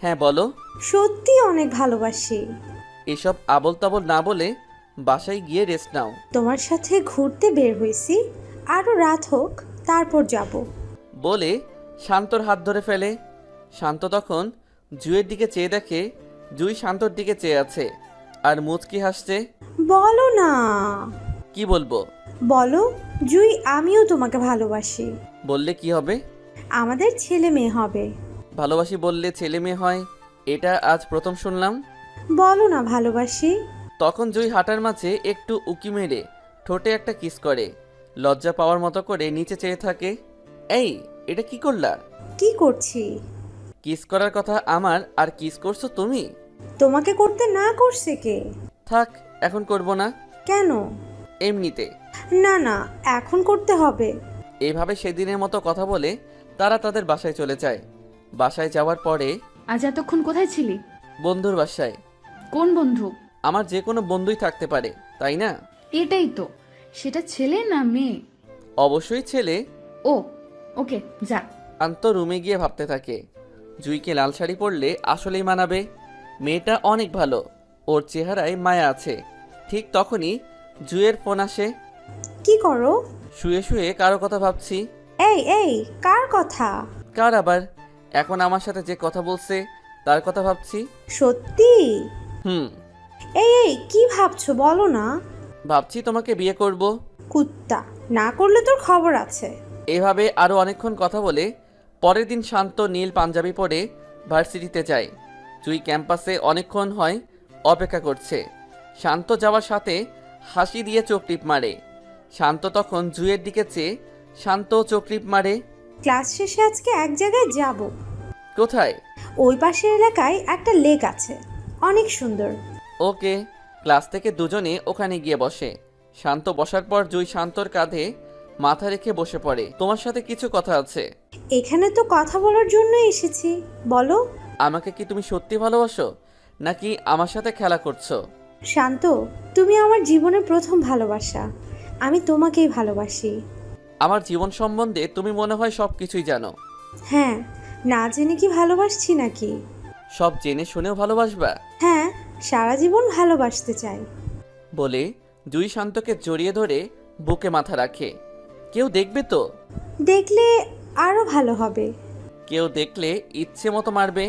হ্যাঁ বলো। সত্যি অনেক ভালোবাসি। এসব আবল তাবল না বলে বাসায় গিয়ে রেস্ট নাও। তোমার সাথে ঘুরতে বের হয়েছি, আরও রাত হোক তারপর যাব। বলে শান্তর হাত ধরে ফেলে। শান্ত তখন জুয়ের দিকে চেয়ে দেখে জুই শান্তর দিকে চেয়ে আছে আর মুচকি হাসছে। বলো না। কি বলবো? বলো, জুই আমিও তোমাকে ভালোবাসি। বললে কি হবে? আমাদের ছেলে মেয়ে হবে। ভালোবাসি বললে ছেলে মেয়ে হয়, এটা আজ প্রথম শুনলাম। বলো না ভালোবাসি। তখন জুই হাঁটার মাঝে একটু উকি মেরে ঠোঁটে একটা কিস করে লজ্জা পাওয়ার মতো করে নিচে চেয়ে থাকে। এই, এটা কি করলা? কি করছি? কিস করার কথা আমার, আর কিস করছো তুমি? তোমাকে করতে না করছে কে? থাক, এখন করব না। কেন? এমনিতে। না না, এখন করতে হবে। এইভাবে সেদিনের মতো কথা বলে তারা তাদের বাসায় চলে যায়। বাসায় যাওয়ার পরে, আজ এতক্ষণ কোথায় ছিলি? বন্ধুর বাসায়। কোন বন্ধু? আমার যে কোনো বন্ধুই থাকতে পারে, তাই না? এটাই তো। সেটা ছেলে না মেয়ে? অবশ্যই ছেলে। ও ওকে, যা। শান্ত রুমে গিয়ে ভাবতে থাকে, জুইকে লাল শাড়ি পরলে আসলেই মানাবে। মেয়েটা অনেক ভালো, ওর চেহারায় মায়া আছে। ঠিক তখনই জুয়ের ফোন আসে। কি করো? শুয়ে শুয়ে কারো কথা ভাবছি। এই এই, কার কথা? কার আবার? এখন আমার সাথে যে কথা বলছে তার কথা ভাবছি। সত্যি? হুম। এই এই, কি ভাবছো বলো না। ভাবছি তোমাকে বিয়ে করব। কুত্তা, না করলে তোর খবর আছে। এভাবে আরও অনেকক্ষণ কথা বলে পরের দিন শান্ত নীল পাঞ্জাবি পরে ভার্সিটিতে যায়। জুই ক্যাম্পাসে অনেকক্ষণ হয় অপেক্ষা করছে। শান্ত যাওয়ার সাথে হাসি দিয়ে চোখ টিপ মারে। শান্ত তখন জুইয়ের দিকে চেয়ে শান্ত চোখ টিপ মারে। ক্লাস শেষে আজকে এক জায়গায় যাব। কোথায়? ওই পাশের এলাকায় একটা লেক আছে, অনেক সুন্দর। ওকে। ক্লাস থেকে দুজনে ওখানে গিয়ে বসে। শান্ত বসার পর জুই শান্তর কাঁধে মাথা রেখে বসে পড়ে। তোমার সাথে কিছু কথা আছে। এখানে তো কথা বলার জন্য এসেছি, বলো। আমাকে কি তুমি সত্যি ভালোবাসো, নাকি আমার সাথে খেলা করছো? শান্ত, তুমি আমার জীবনের প্রথম ভালোবাসা। আমি তোমাকেই ভালোবাসি। আমার জীবন সম্বন্ধে তুমি মনে হয় সব কিছুই জানো। হ্যাঁ, না জেনে কি ভালোবাসছি নাকি? সব জেনে শুনেও ভালোবাসবা? হ্যাঁ, সারা জীবন ভালোবাসতে চাই। বলে জুই শান্তকে জড়িয়ে ধরে বুকে মাথা রাখে। কেউ দেখবে তো? দেখলে আরও ভালো হবে। কেউ দেখলে ইচ্ছে মতো মারবে।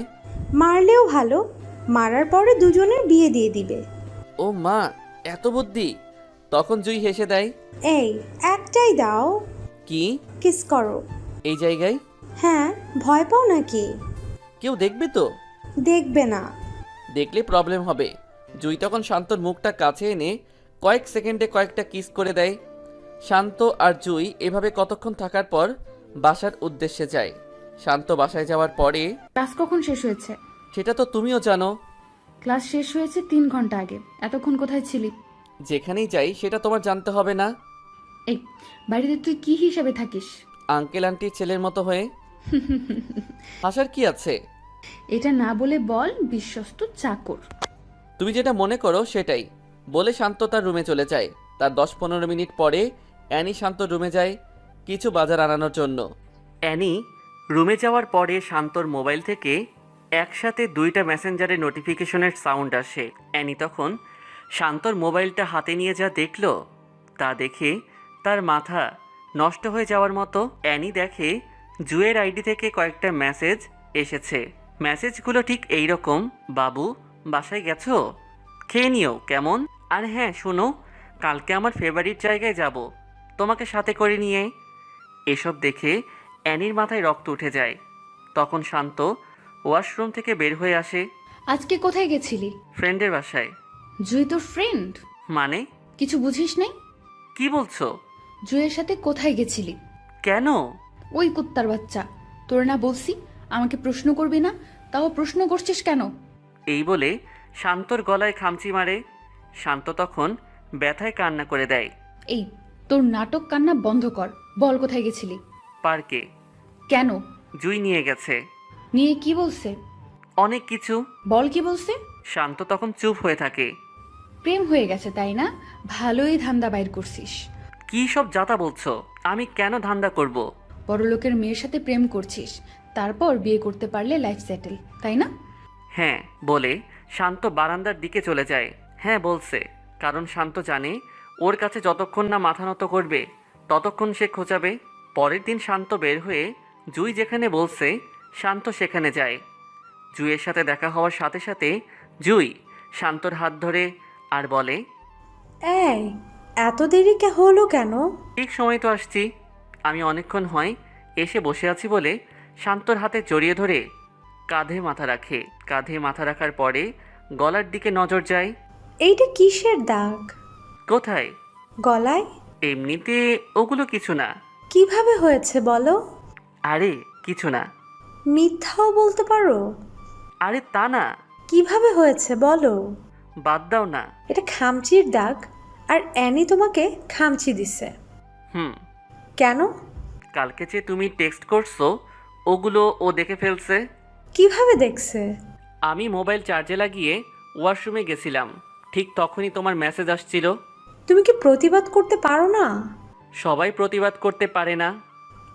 মারলেও ভালো, মারার পরে দুজনের বিয়ে দিয়ে দিবে। ও মা, এত বুদ্ধি! তখন জুই হেসে দেয়। এই একটাই দাও, কি? কিস করো। এই জায়গায়? হ্যাঁ, ভয় পাও নাকি? কেউ দেখবে তো? দেখবে না। দেখলে প্রবলেম হবে। জুই তখন শান্তর মুখটা কাছে এনে কয়েক সেকেন্ডে কয়েকটা কিস করে দেয়। শান্ত আর জুই এভাবে কতক্ষণ থাকার পর বাসার উদ্দেশ্যে যায়। শান্ত বাসায় যাওয়ার পরে, ক্লাস কখন শেষ হয়েছে? সেটা তো তুমিও জানো। ক্লাস শেষ হয়েছে 3 ঘন্টা আগে। এতক্ষণ কোথায় ছিলি? যেখানেই যাই সেটা তোমার জানতে হবে না? এই বাড়িতে তুই কি হিসাবে থাকিস? আঙ্কেল আন্টির ছেলের মতো হয়ে। হাসার কি আছে? এটা না বলে বল বিশ্বস্ত চাকর। তুমি যেটা মনে করো সেটাই বলে শান্ত তার রুমে চলে যায়। তার 10-15 মিনিট পরে অ্যানি শান্ত রুমে যায় কিছু বাজার আনানোর জন্য। অ্যানি রুমে যাওয়ার পরে শান্তর মোবাইল থেকে একসাথে 2টা মেসেঞ্জারের নোটিফিকেশনের সাউন্ড আসে। অ্যানি তখন শান্তর মোবাইলটা হাতে নিয়ে যা দেখল তা দেখে তার মাথা নষ্ট হয়ে যাওয়ার মতো। অ্যানি দেখে জুয়ের আইডি থেকে কয়েকটা মেসেজ এসেছে। মেসেজগুলো ঠিক এই রকম: বাবু বাসায় গেছো? খেয়ে নিও কেমন? আর হ্যাঁ শোনো, কালকে আমার ফেভারিট জায়গায় যাব, তোমাকে সাথে করে নিয়ে। এসব দেখে অ্যানির মাথায় রক্ত উঠে যায়। তখন শান্ত ওয়াশরুম থেকে বের হয়ে আসে। আজকে কোথায় গেছিলি? ফ্রেন্ডের বাসায়। জুই তোর ফ্রেন্ড? মানে? কিছু বুঝিস নাই? কি বলছো? জুইয়ের সাথে কোথায় গেছিলি? কেন? ওই কুত্তার বাচ্চা, তোর না বলছি আমাকে প্রশ্ন করবি না, তাও প্রশ্ন করছিস কেন? এই বলে শান্তর গলায় খামচি মারে। শান্ত তখন ব্যথায় কান্না করে দেয়। এই তোর নাটক কান্না বন্ধ কর, বল কোথায় গেছিলি? পার্কে। কেন? জুই নিয়ে গেছে। নিয়ে কি বলছে? অনেক কিছু। বল কি বলছে? শান্ত তখন চুপ হয়ে থাকে। প্রেম হয়ে গেছে তাই না? ভালোই ধান্দা বাইর করছিস। কি সব যাতা বলছো? আমি কেন ধান্দা করব? বড়লোকের মেয়ের সাথে প্রেম করছিস, তারপর বিয়ে করতে পারলে লাইফ সেটেল, তাই না? হ্যাঁ বলে শান্ত বারান্দার দিকে চলে যায়। হ্যাঁ বলছে, কারণ শান্ত জানে ওর কাছে যতক্ষণ না মাথা নত করবে ততক্ষণ সে খোঁচাবে। পরের দিন শান্ত বের হয়ে জুই যেখানে বলছে শান্ত সেখানে যায়। জুইয়ের সাথে দেখা হওয়ার সাথে সাথে জুই শান্তর হাত ধরে আর বলে, এই এত দেরি হলো কেন? ঠিক সময় তো আসছি। আমি অনেকক্ষণ হয় এসে বসে আছি বলে শান্তর হাতে জড়িয়ে ধরে কাঁধে মাথা রাখে। কাঁধে মাথা রাখার পরে গলার দিকে নজর যায়। এইটা কিসের দাগ? কোথায়? গলায়? এমনিতে ওগুলো কিছু না। কিভাবে হয়েছে বলো? আরে কিছু না। মিথ্যাও বলতে পারো? আরে তা না। কিভাবে হয়েছে বলো? বাদ দাও না। এটা খামচির দাগ, আর অ্যানি তোমাকে খামচি দিছে। হুম। কেন? কালকে যে তুমি টেক্সট করছো ওগুলো ও দেখে ফেলছে। কিভাবে দেখছে? আমি মোবাইল চার্জে লাগিয়ে ওয়াশরুমে গেছিলাম, ঠিক তখনই তোমার মেসেজ আসছিল। তুমি কি প্রতিবাদ করতে পারো না? সবাই প্রতিবাদ করতে পারে না।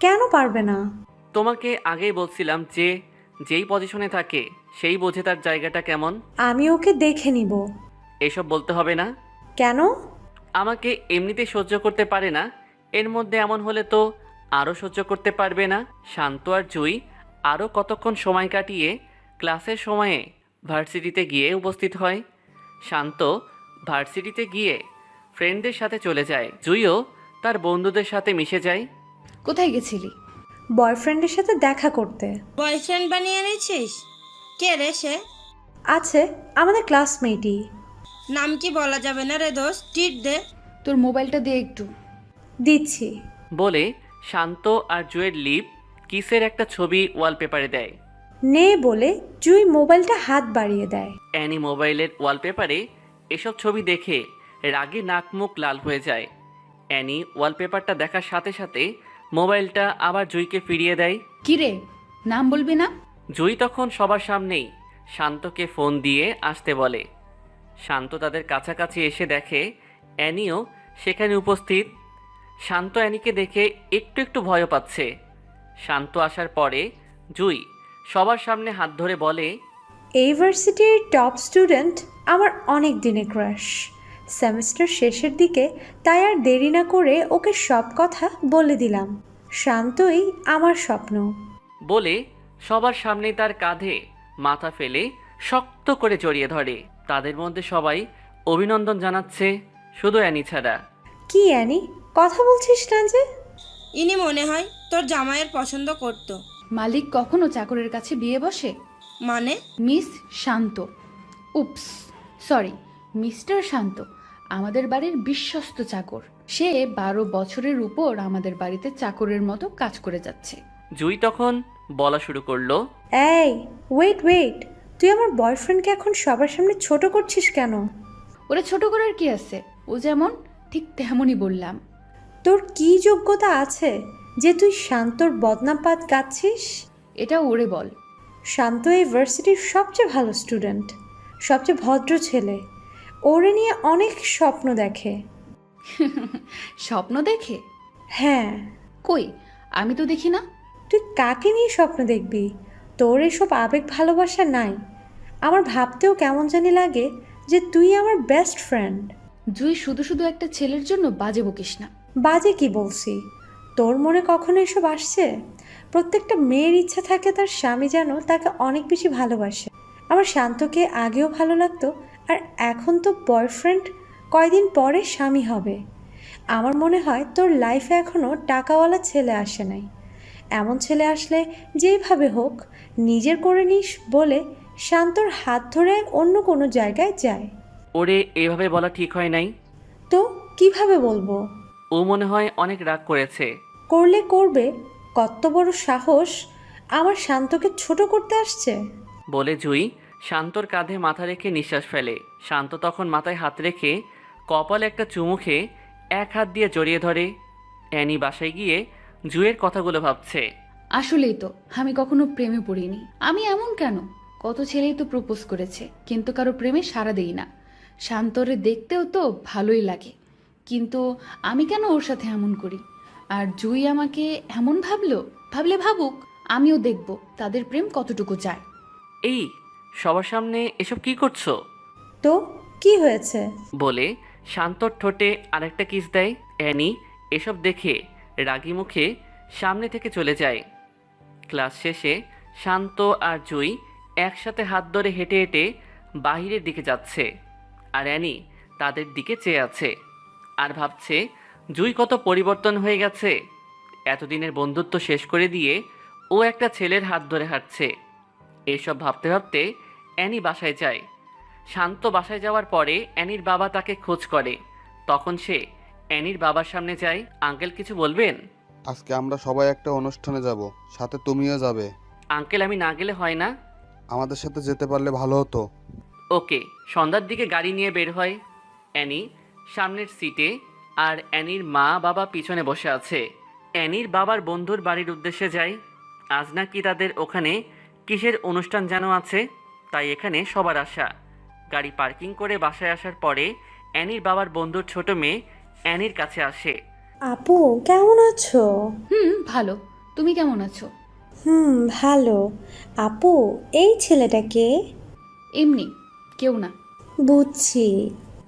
কেন পারবে না? তোমাকে আগেই বলছিলাম যে যেই পজিশনে থাকে সেই বোঝে তার জায়গাটা কেমন। আমি ওকে দেখে নিব। এসব বলতে হবে না। কেন? আমাকে এমনিতে সহ্য করতে পারে না, এর মধ্যে এমন হলে তো আরও সহ্য করতে পারবে না। শান্ত আর জুই আরও কতক্ষণ সময় কাটিয়ে ক্লাসের সময়ে ভার্সিটিতে গিয়ে উপস্থিত হয়। শান্ত ভার্সিটিতে গিয়ে ফ্রেন্ডদের সাথে চলে যায়। জুইও তার বন্ধুদের সাথে মিশে যায়। কোথায় গেছিলি? বয়ফ্রেন্ডের সাথে দেখা করতে। বয়ফ্রেন্ড বানিয়ে নিয়েছিস? কে রে সে? আছে, আমাদের ক্লাসমেটই। নাম কি বলা যাবে না রে দোস্ত, টিট দে। তোর মোবাইলটা দে একটু। দিচ্ছি। বলে শান্ত আর জুয়ের লিপ কিসের একটা ছবি ওয়ালপেপারে দেয়। নে বলে জুই মোবাইলটা হাত বাড়িয়ে দেয়। অ্যানি মোবাইলের ওয়ালপেপারে এসব ছবি দেখে রাগে নাক মুখ লাল হয়ে যায়। অ্যানি ওয়ালপেপারটা দেখার সাথে সাথে মোবাইলটা আবার জুইকে ফিরিয়ে দেয়। কি রে, নাম বলবি না? জুই তখন সবার সামনেই শান্তকে ফোন দিয়ে আসতে বলে। শান্ত তাদের কাছাকাছি এসে দেখে অ্যানিও সেখানে উপস্থিত। শান্ত অ্যানিকে দেখে একটু একটু ভয় পাচ্ছে। শান্ত আসার পরে জুই সবার সামনে হাত ধরে বলে, এই ভার্সিটির টপ স্টুডেন্ট আমার অনেক দিনের ক্রাশ। সেমিস্টার শেষের দিকে, তাই আর দেরি না করে ওকে সব কথা বলে দিলাম। শান্তই আমার স্বপ্ন। বলে সবার সামনে তার কাঁধে মাথা ফেলে শক্ত করে জড়িয়ে ধরে। তাদের মধ্যে সবাই অভিনন্দন জানাচ্ছে, শুধু অ্যানি ছাড়া। কি অ্যানি, কথা বলছিস না যে? ইনি মনে হয় তোর জামাইয়ের পছন্দ করতো। মালিক কখনো চাকরের কাছে বিয়ে বসে? মানে? মিস শান্ত, উপস সরি, মিস্টার শান্ত আমাদের বাড়ির বিশ্বস্ত চাকর। সে 12 বছরের উপর আমাদের বাড়িতে চাকরের মতো কাজ করে যাচ্ছে। জুই তখন বলা শুরু করলো, এই ওয়েট, তুই আমার বয়ফ্রেন্ডকে এখন সবার সামনে ছোট করছিস কেন? ওরা ছোট করার কি আছে? ও যেমন ঠিক তেমনই বললাম। তোর কি যোগ্যতা আছে যে তুই শান্তর বদনাপাত গাচ্ছিস? এটা ওরে বল। শান্ত এই ভার্সিটির সবচেয়ে ভালো স্টুডেন্ট, সবচেয়ে ভদ্র ছেলে। ওরে নিয়ে অনেক স্বপ্ন দেখে। স্বপ্ন দেখে? হ্যাঁ। কই, আমি তো দেখি না। তুই কাকে নিয়ে স্বপ্ন দেখবি? তোর এসব আবেগ ভালোবাসা নাই। আমার ভাবতেও কেমন জানি লাগে যে তুই আমার বেস্ট ফ্রেন্ড। জুই, শুধু শুধু একটা ছেলের জন্য বাজে বকিস না। বাজে কি বলছি? তোর মনে কখনো এসব আসছে? প্রত্যেকটা মেয়ের ইচ্ছা থাকে তার স্বামী যেন তাকে অনেক বেশি ভালোবাসে। আমার শান্তকে আগেও ভালো লাগতো, আর এখন তো বয়ফ্রেন্ড, কয়দিন পরে স্বামী হবে। আমার মনে হয় তোর লাইফে এখনও টাকাওয়ালা ছেলে আসে নাই। এমন ছেলে আসলে যেইভাবে হোক নিজের করে নিস বলে শান্তর হাত ধরে অন্য কোনো জায়গায় যায়। ওরে এভাবে বলা ঠিক হয় নাই। তো কিভাবে বলবো? ও মনে হয় অনেক রাগ করেছে। করলে করবে, কত বড় সাহস আমার শান্তকে ছোট করতে আসছে। বলে জুই শান্তর কাঁধে মাথা রেখে নিঃশ্বাস ফেলে। শান্ত তখন মাথায় হাত রেখে কপালে একটা চুমু খেয়ে এক হাত দিয়ে জড়িয়ে ধরে। অ্যানি বাসায় গিয়ে জুইয়ের কথাগুলো ভাবছে। আসলেই তো আমি কখনো প্রেমে পড়িনি। আমি এমন কেন? কত ছেলেই তো প্রপোজ করেছে, কিন্তু কারো প্রেমে সাড়া দেই না। শান্তরে দেখতেও তো ভালোই লাগে, কিন্তু আমি কেন ওর সাথে এমন করি? আর জুই আমাকে এমন ভাবলে ভাবুক, আমিও দেখব তাদের প্রেম কতটুকু যায়। এই সবার সামনে এসব কি করছো? তো কি হয়েছে? বলে শান্তর ঠোঁটে আরেকটা কিস দেয়। অ্যানি এসব দেখে রাগী মুখে সামনে থেকে চলে যায়। ক্লাস শেষে শান্ত আর জুই একসাথে হাত ধরে হেঁটে হেঁটে বাহিরের দিকে যাচ্ছে, আর অ্যানি তাদের দিকে চেয়ে আছে আর ভাবছে জুই কত পরিবর্তন হয়ে গেছে। এতদিনের বন্ধুত্ব শেষ করে দিয়ে ও একটা ছেলের হাত ধরে হাঁটছে। এসব ভাবতে ভাবতে অ্যানি বাসায় যায়। শান্ত বাসায় যাওয়ার পরে অ্যানির বাবা তাকে খোঁজ করে। তখন সে অ্যানির বাবার সামনে যায়। আঙ্কেল কিছু বলবেন? আজকে আমরা সবাই একটা অনুষ্ঠানে যাব, সাথে তুমিও যাবে। আঙ্কেল আমি না গেলে হয় না? আমাদের সাথে যেতে পারলে ভালো হতো। ওকে। সন্ধ্যার দিকে গাড়ি নিয়ে বের হয়। অ্যানি সামনের সিটে আর অ্যানির মা বাবা পিছনে বসে আছে। অ্যানির বাবার বন্ধুর বাড়ির উদ্দেশ্যে যায়। আজ নাকি তাদের ওখানে কিসের অনুষ্ঠান যেন আছে, তাই এখানে সবার আসা। গাড়ি পার্কিং করে বাসায় আসার পরে অ্যানির বাবার বন্ধুর ছোট মেয়ে অ্যানির কাছে আসে। আপু কেমন আছো? ভালো, তুমি কেমন আছো? ভালো। আপু এই ছেলেটাকে? এমনি কেউ না। বুঝছি।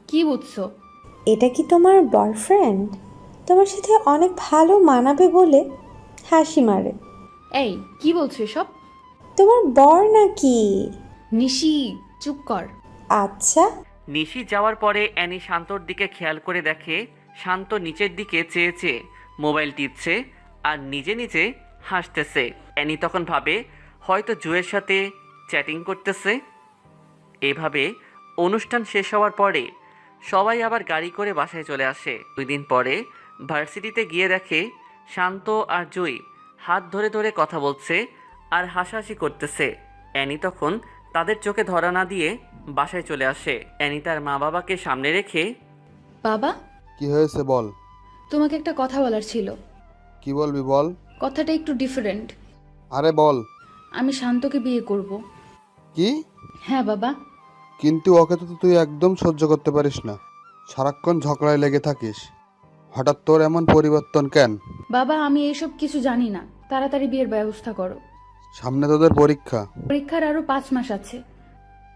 কি বুঝছো? এটা কি তোমার বয়ফ্রেন্ড? তোমার সাথে অনেক ভালো মানাবে বলে হাসি মারে। এই কি বলছো এসব? তোমার বর নাকি? নিশি, চুপ কর। আচ্ছা। নিশি যাওয়ার পরে অ্যানি শান্তর দিকে খেয়াল করে দেখে শান্ত নিচের দিকে চেয়ে চেয়ে মোবাইল টিপছে আর নিজে নিজে হাসতেছে। অ্যানি তখন ভাবে হয়তো জুয়ের সাথে চ্যাটিং করতেছে। এভাবে অনুষ্ঠান শেষ হওয়ার পরে সবাই আবার গাড়ি করে বাসায় চলে আসে। 2 দিন পরে ভার্সিটিতে গিয়ে দেখে শান্ত আর জুই হাত ধরে ধরে কথা বলছে আর হাসাহাসি করতেছে। অ্যানি তখন তাদের চোখে ধরা না দিয়ে বাসায় চলে আসে। অ্যানি তার মা বাবাকে সামনে রেখে, বাবা, কি হয়েছে বল। তোমাকে একটা কথা বলার ছিল। কি বলবি বল। কথাটা একটু ডিফারেন্ট। আরে বল। আমি শান্তকে বিয়ে করব। কি? হ্যাঁ বাবা। কিন্তু ওকে তো তুই একদম সহ্য করতে পারিস না, সারাক্ষণ ঝগড়ায় লেগে থাকিস। হঠাৎ তোর এমন পরিবর্তন কেন? বাবা, আমি এসব কিছু জানি না, তাড়াতাড়ি বিয়ের ব্যবস্থা করো। সামনে তোদের পরীক্ষা। পরীক্ষার আরো 5 মাস আছে।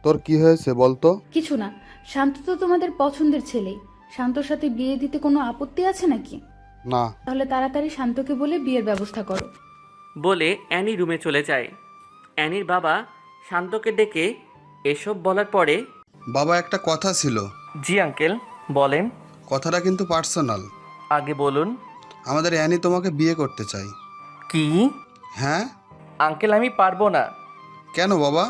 তোর কি হয়েছে বলতো? কিছু না, শান্ত তো তোমাদের পছন্দের ছেলেই। শান্তর সাথে বিয়ে দিতে কোনো আপত্তি আছে নাকি? না। তাহলে তাড়াতাড়ি শান্তকে বলে বিয়ের ব্যবস্থা করো। বলে অ্যানি রুমে চলে যায়। অ্যানির বাবা শান্তকে ডেকে এসব বলার পরে, বাবা, একটা কথা ছিল। জি আঙ্কেল, বলেন। কথাটা কিন্তু পার্সোনাল। আগে বলুন। আমাদের অ্যানি তোমাকে বিয়ে করতে চাই। কি? হ্যাঁ। আঙ্কেল, আমি পারবো না। কেন বাবা?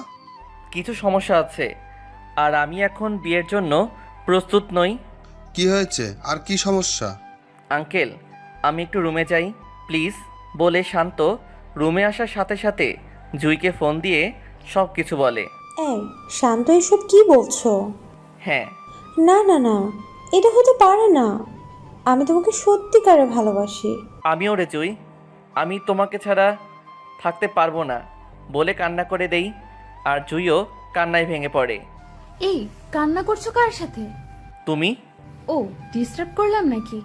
কিছু সমস্যা আছে, আর আমি এখন বিয়ের জন্য প্রস্তুত নই। কি হয়েছে? আর কি সমস্যা? আঙ্কেল, আমি একটু রুমে যাই প্লিজ। বলে শান্ত রুমে আসার সাথে সাথে জুইকে ফোন দিয়ে সব কিছু বলে। এই শান্ত, এসব কি বলছো? হ্যাঁ। না না না, এটা হতে পারে না। আমি তোমাকে সত্যিকারে ভালোবাসি। আমিও রে জুই, আমি তোমাকে ছাড়া থাকতে পারবো না বলে কান্না করে দেই, আর জুইও কান্নায় ভেঙে পড়ে। এই কান্না করছো কার সাথে? তুমি? ও, ডিস্টার্ব করলাম নাকি?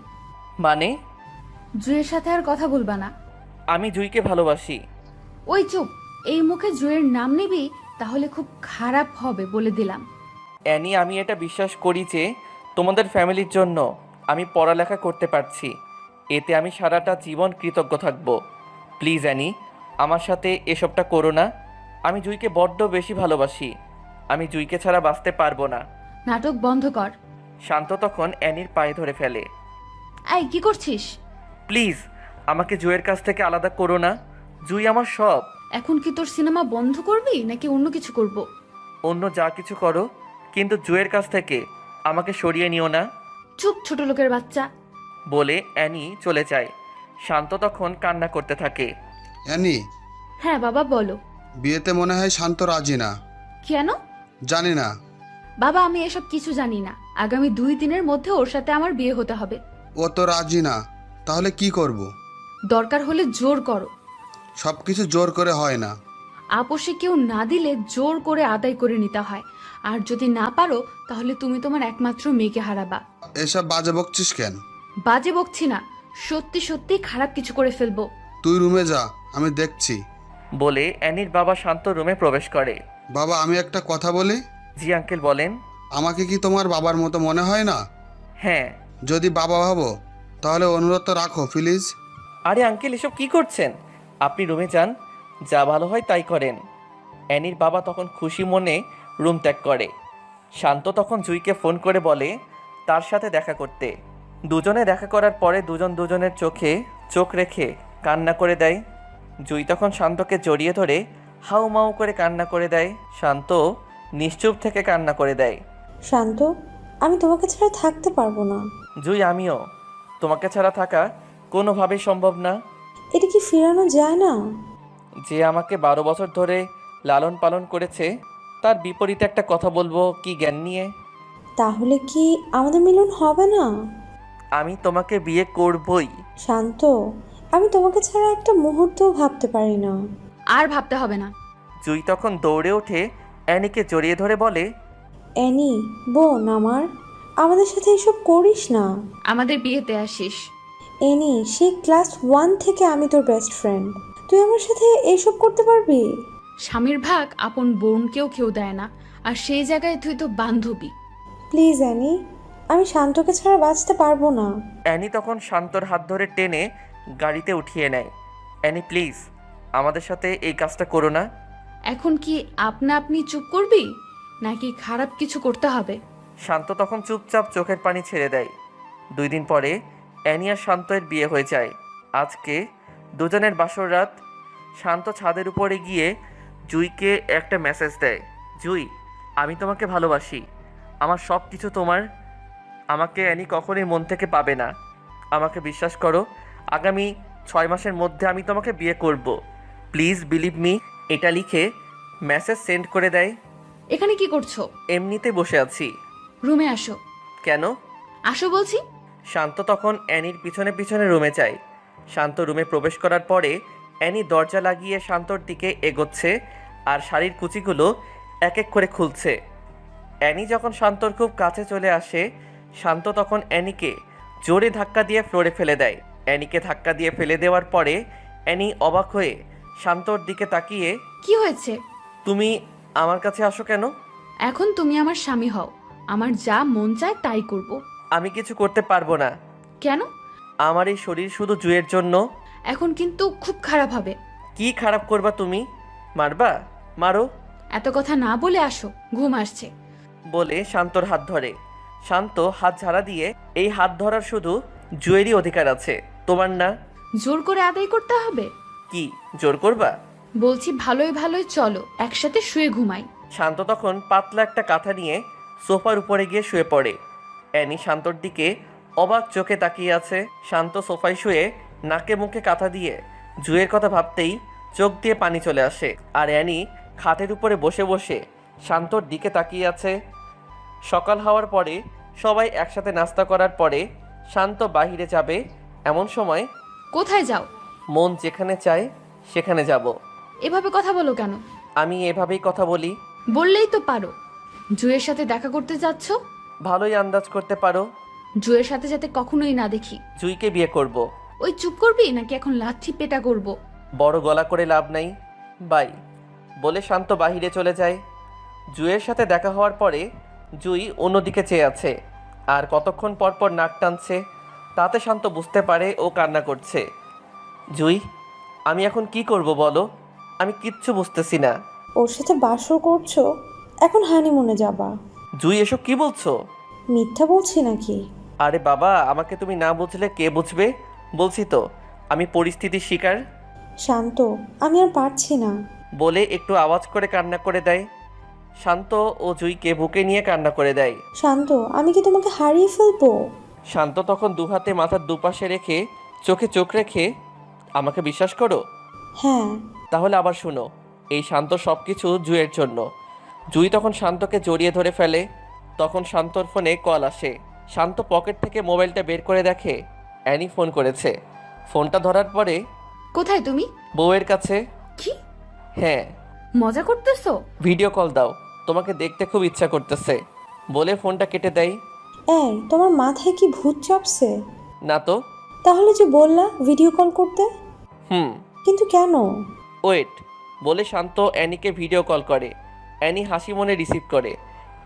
মানে? জুয়ের সাথে আর কথা বলবা না। আমি জুইকে ভালোবাসি। ওই চুপ, এই মুখে জুয়ের নাম নিবি তাহলে খুব খারাপ হবে বলে দিলাম। অ্যানি, আমি এটা বিশ্বাস করি যে তোমাদের ফ্যামিলির জন্য আমি পড়ালেখা করতে পারছি, এতে আমি সারাটা জীবন কৃতজ্ঞ থাকব। প্লিজ অ্যানি, আমার সাথে এসবটা করো না। আমি জুইকে বড্ড বেশি ভালোবাসি, আমি জুইকে ছাড়া বাঁচতে পারবো না। নাটক বন্ধ কর। শান্ত তখন অ্যানির পায়ে ধরে ফেলে। এই কি করছিস? প্লিজ আমাকে জুইয়ের কাছ থেকে আলাদা করো না, জুই আমার সব। এখন কি তোর সিনেমা বন্ধ করবি নাকি অন্য কিছু করব? অন্য যা কিছু করো, কিন্তু জুইয়ের কাছ থেকে আমাকে সরিয়ে নিও না। চুপ ছোট লোকের বাচ্চা। বলে অ্যানি চলে যায়। শান্ত তখন কান্না করতে থাকে। অ্যানি, হ্যাঁ বাবা বলো। বিয়েতে মনে হয় শান্ত রাজি না। কেন? জানি না। বাবা আমি এসব কিছু জানি না। আগামী 2 দিনের মধ্যে ওর সাথে আমার বিয়ে হতে হবে। ও তো রাজি না, তাহলে কি করব? দরকার হলে জোর করো। সব কিছু জোর করে হয় না। আপোষে কেউ না দিলে জোর করে আদায় করে নিতে হয়। আর যদি না পারো তাহলে তুমি তোমার একমাত্র মেয়েকে হারাবা। এসব বাজে বকছিস কেন? বাজে বকছি না, সত্যি সত্যি খারাপ কিছু করে ফেলবো। তুই রুমে যা, আমি দেখছি। বলে অ্যানির বাবা শান্ত রুমে প্রবেশ করে। বাবা, আমি একটা কথা বলি। জি আঙ্কেল, বলেন। আমাকে কি তোমার বাবার মতো মনে হয় না? হ্যাঁ। যদি বাবা ভাবো তাহলে অনুরোধ রাখো প্লিজ। আরে আঙ্কেল, এসব কি করছেন? আপনি রুমে যান, যা ভালো হয় তাই করেন। অ্যানির বাবা তখন খুশি মনে রুম ত্যাগ করে। শান্ত তখন জুইকে ফোন করে বলে তার সাথে দেখা করতে। দুজনে দেখা করার পরে দুজন দুজনের চোখে চোখ রেখে কান্না করে দেয়। জুই তখন শান্তকে জড়িয়ে ধরে হাউমাউ করে কান্না করে দেয়। শান্ত নিশ্চুপ থেকে কান্না করে দেয়। শান্ত, আমি তোমাকে ছাড়া থাকতে পারবো না। জুই, আমিও তোমাকে ছাড়া থাকা কোনোভাবেই সম্ভব না। এটা কি ফেরানো যায় না? যে আমাকে 12 বছর ধরে লালন পালন করেছে, তার বিপরীতে একটা কথা বলবো কি জ্ঞান নিয়ে? তাহলে কি আমাদের মিলন হবে না? আমি তোমাকে বিয়ে করবই। শান্ত, আমি তোমাকে ছাড়া একটা মুহূর্তও ভাবতে পারি না। আর ভাবতে হবে না। জুই তখন দৌড়ে ওঠে অ্যানিকে জড়িয়ে ধরে বলে, অ্যানি বোন আমার, আমাদের সাথে এসব করিস না। আমাদের বিয়েতে আসিস। অ্যানি, সেই ক্লাস 1 থেকে আমি তোর বেস্ট ফ্রেন্ড। তুই আমার সাথে এসব করতে পারবি? স্বামীর ভাগ আপন বোনকেও কেউ দেয় না, আর সেই জায়গায় তুই তো বান্ধবী। প্লিজ অ্যানি, আমি শান্তকে ছাড়া বাঁচতে পারবো না। অ্যানি তখন শান্তর হাত ধরে টেনে গাড়িতে উঠিয়ে নেয়। অ্যানি প্লিজ, আমাদের সাথে এই কাজটা করো না। এখন কি আপনা আপনি চুপ করবি নাকি খারাপ কিছু করতে হবে? শান্ত তখন চুপচাপ চোখের পানি ছেড়ে দেয়। 2 দিন পরে অ্যানি আর শান্তের বিয়ে হয়ে যায়। আজকে দুজনের বাসর রাত। শান্ত ছাদের উপরে গিয়ে জুইকে একটা মেসেজ দেয়। জুই, আমি তোমাকে ভালোবাসি, আমার সব কিছু তোমার। আমাকে অ্যানি কখনোই মন থেকে পাবে না, আমাকে বিশ্বাস করো। আগামী 6 মাসের মধ্যে আমি তোমাকে বিয়ে করব, প্লিজ বিলিভ মি। এটা লিখে মেসেজ সেন্ড করে দেয়। এখানে কি করছো? এমনিতে বসে আছি। রুমে আসো। কেন? আসো বলছি। শান্ত তখন অ্যানির পিছনে পিছনে রুমে যায়। শান্ত রুমে প্রবেশ করার পরে অ্যানি দরজা লাগিয়ে শান্তর দিকে এগোচ্ছে আর শাড়ির কুচিগুলো এক এক করে খুলছে। অ্যানি যখন শান্তর খুব কাছে চলে আসে, শান্ত তখন অ্যানিকে জোরে ধাক্কা দিয়ে ফ্লোরে ফেলে দেয়। অ্যানিকে ধাক্কা দিয়ে ফেলে দেওয়ার পরে অ্যানি অবাক হয়ে শান্তর দিকে তাকিয়ে, কি হয়েছে? তুমি আমার কাছে আসো কেন? এখন তুমি আমার স্বামী হও, আমার যা মন চায় তাই করব। আমি কিছু করতে পারবো না। কেন? আমার এই শরীর শুধু জুয়ের জন্য। এখন কিন্তু খুব খারাপ হবে। কি খারাপ করবা তুমি? মারবা? মারো। এত কথা না বলে আসো, ঘুম আসছে। বলে শান্তর হাত ধরে। শান্ত হাত ঝাড়া দিয়ে, এই হাত ধরার শুধু জুয়েরই অধিকার আছে, তোমার না। জোর করে আদায় করতে হবে? কি জোর করবা? বলছি ভালোই ভালোই চলো একসাথে শুয়ে ঘুমাই। শান্ত তখন পাতলা একটা কাঁথা নিয়ে সোফার উপরে গিয়ে শুয়ে পড়ে। অ্যানি শান্তর দিকে অবাক চোখে তাকিয়ে আছে। শান্ত সোফায় শুয়ে নাকে মুখে কাঁথা দিয়ে জুয়ের কথা ভাবতেই চোখ দিয়ে পানি চলে আসে। আর অ্যানি খাটের উপরে বসে বসে শান্তর দিকে তাকিয়ে আছে। সকাল হওয়ার পরে সবাই একসাথে নাস্তা করার পরে শান্ত বাহিরে যাবে। এমন সময় কোথায় যাও? মন যেখানে চায় সেখানে যাব। এভাবে কথা বলো কেন? আমি এভাবেই কথা বলি। বললেই তো পারো। জুয়ের সাথে দেখা করতে যাচ্ছ? ভালোই আন্দাজ করতে পারো। জুয়ের সাথে যাতে কখনোই না দেখি। জুইকে বিয়ে করব। ওই চুপ করবি নাকি এখন লাথি পেটা করব? বড় গলা করে লাভ নাই, বাই। বলে শান্ত বাহিরে চলে যায়। জুইয়ের সাথে দেখা হওয়ার পরে জুই অন্যদিকে চেয়ে আছে আর কতক্ষণ পর পর নাক টানছে। তাতে শান্ত বুঝতে পারে ও কান্না করছে। জুই, আমি এখন কি করব বলো? আমি কিচ্ছু বুঝতেছি না। ওর সাথে বাসর করছো, এখন হানিমুনে যাবা। জুই, এসব কি বলছো? মিথ্যা বলছি নাকি? আরে বাবা, আমাকে তুমি না বুঝলে কে বুঝবে? বলছি তো আমি পরিস্থিতির শিকার। শান্ত, আমি আর পারছি না। বলে একটু আওয়াজ করে কান্না করে দেয়। শান্ত ও জুইকে বুকে নিয়ে কান্না করে দেয়। শান্ত, আমি কি তোমাকে হারিয়ে ফেলবো? শান্ত তখন দুহাতে মাথার দুপাশে রেখে চোখে চোখ রেখে, আমাকে বিশ্বাস করো? হ্যাঁ। তাহলে আবার শুনো, এই শান্ত সব কিছু জুইয়ের জন্য। জুই তখন শান্তকে জড়িয়ে ধরে ফেলে। তখন শান্তর ফোনে কল আসে। শান্ত পকেট থেকে মোবাইলটা বের করে দেখে অ্যানি ফোন করেছে। ফোনটা ধরার পরে, কোথায় তুমি? বউয়ের কাছে। কি হ্যাঁ। মজা করতেছো? ভিডিও কল দাও, তোমাকে দেখতে খুব ইচ্ছা করতেছে। বলে ফোনটা কেটে দেয়। এই, তোমার মাথায় কি ভূত চাপছে? না তো। তাহলে যে বললা ভিডিও কল করতে, কিন্তু কেন? ওয়েট। বলে শান্ত অ্যানিকে ভিডিও কল করে। অ্যানি হাসি মনে রিসিভ করে।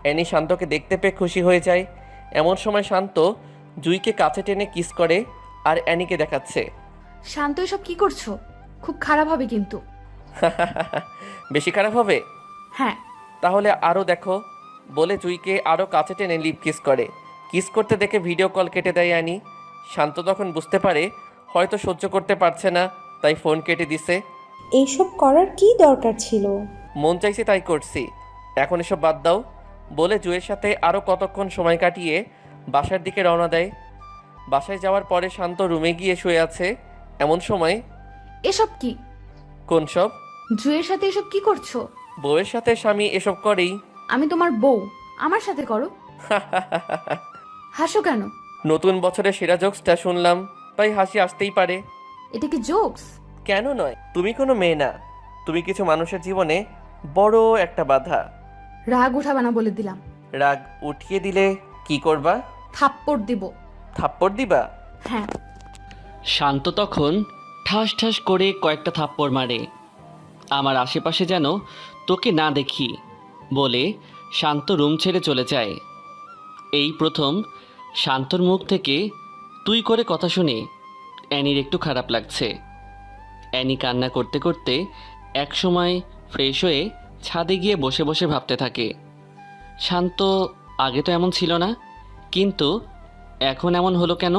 অ্যানি শান্তকে দেখতে পেয়ে খুশি হয়ে যায়। এমন সময় শান্ত জুইকে কাছে টেনে কিস করে আর অ্যানিকে দেখাচ্ছে। শান্ত, এসব কি করছো? খুব খারাপ হবে কিন্তু। বেশি খারাপ হবে? হ্যাঁ। তাহলে আরও দেখো। বলে জুইকে আরও কাছে টেনে লিপ কিস করে। কিস করতে দেখে ভিডিও কল কেটে দেয় অ্যানি। শান্ত তখন বুঝতে পারে হয়তো সহ্য করতে পারছে না, তাই ফোন কেটে দিছে। এইসব করার কি দরকার ছিল? মন চাইছে তাই করছি, এখন এসব বাদ দাও। বলে জুয়ের সাথে আরও কতক্ষণ সময় কাটিয়ে বাসার দিকে রওনা দেয়। বাসায় যাওয়ার পরে শান্ত রুমে গিয়ে শুয়ে আছে। এমন সময়, এসব কি? কোন সব? জুয়ের সাথে এসব কি করছো? বউয়ের সাথে স্বামী এসব করেই। আমি তোমার বউ, আমার সাথে করো। হাসো কেন? নতুন বছরের সেরা জোকসটা শুনলাম, তাই হাসি আসতেই পারে। এটা কি জোকস? কেন নয়? তুমি কোনো মেয়ে না, তুমি কিছু মানুষের জীবনে বড় একটা বাধা। রাগ উঠাবা না বলে দিলাম। রাগ উঠিয়ে দিলে কি করবা? থাপ্পড় দিব। থাপ্পড় দিবা? হ্যাঁ। শান্ত তখন ঠাস ঠাস করে কয়েকটা থাপ্পড় মারে। আমার আশেপাশে যেন তোকে না দেখি বলে শান্ত রুম ছেড়ে চলে যায়। এই প্রথম শান্তর মুখ থেকে তুই করে কথা শুনে অ্যানির একটু খারাপ লাগছে। অ্যানি কান্না করতে করতে একসময় ফ্রেশ হয়ে ছাদে গিয়ে বসে বসে ভাবতে থাকে, শান্ত আগে তো এমন ছিল না, কিন্তু এখন এমন হলো কেন?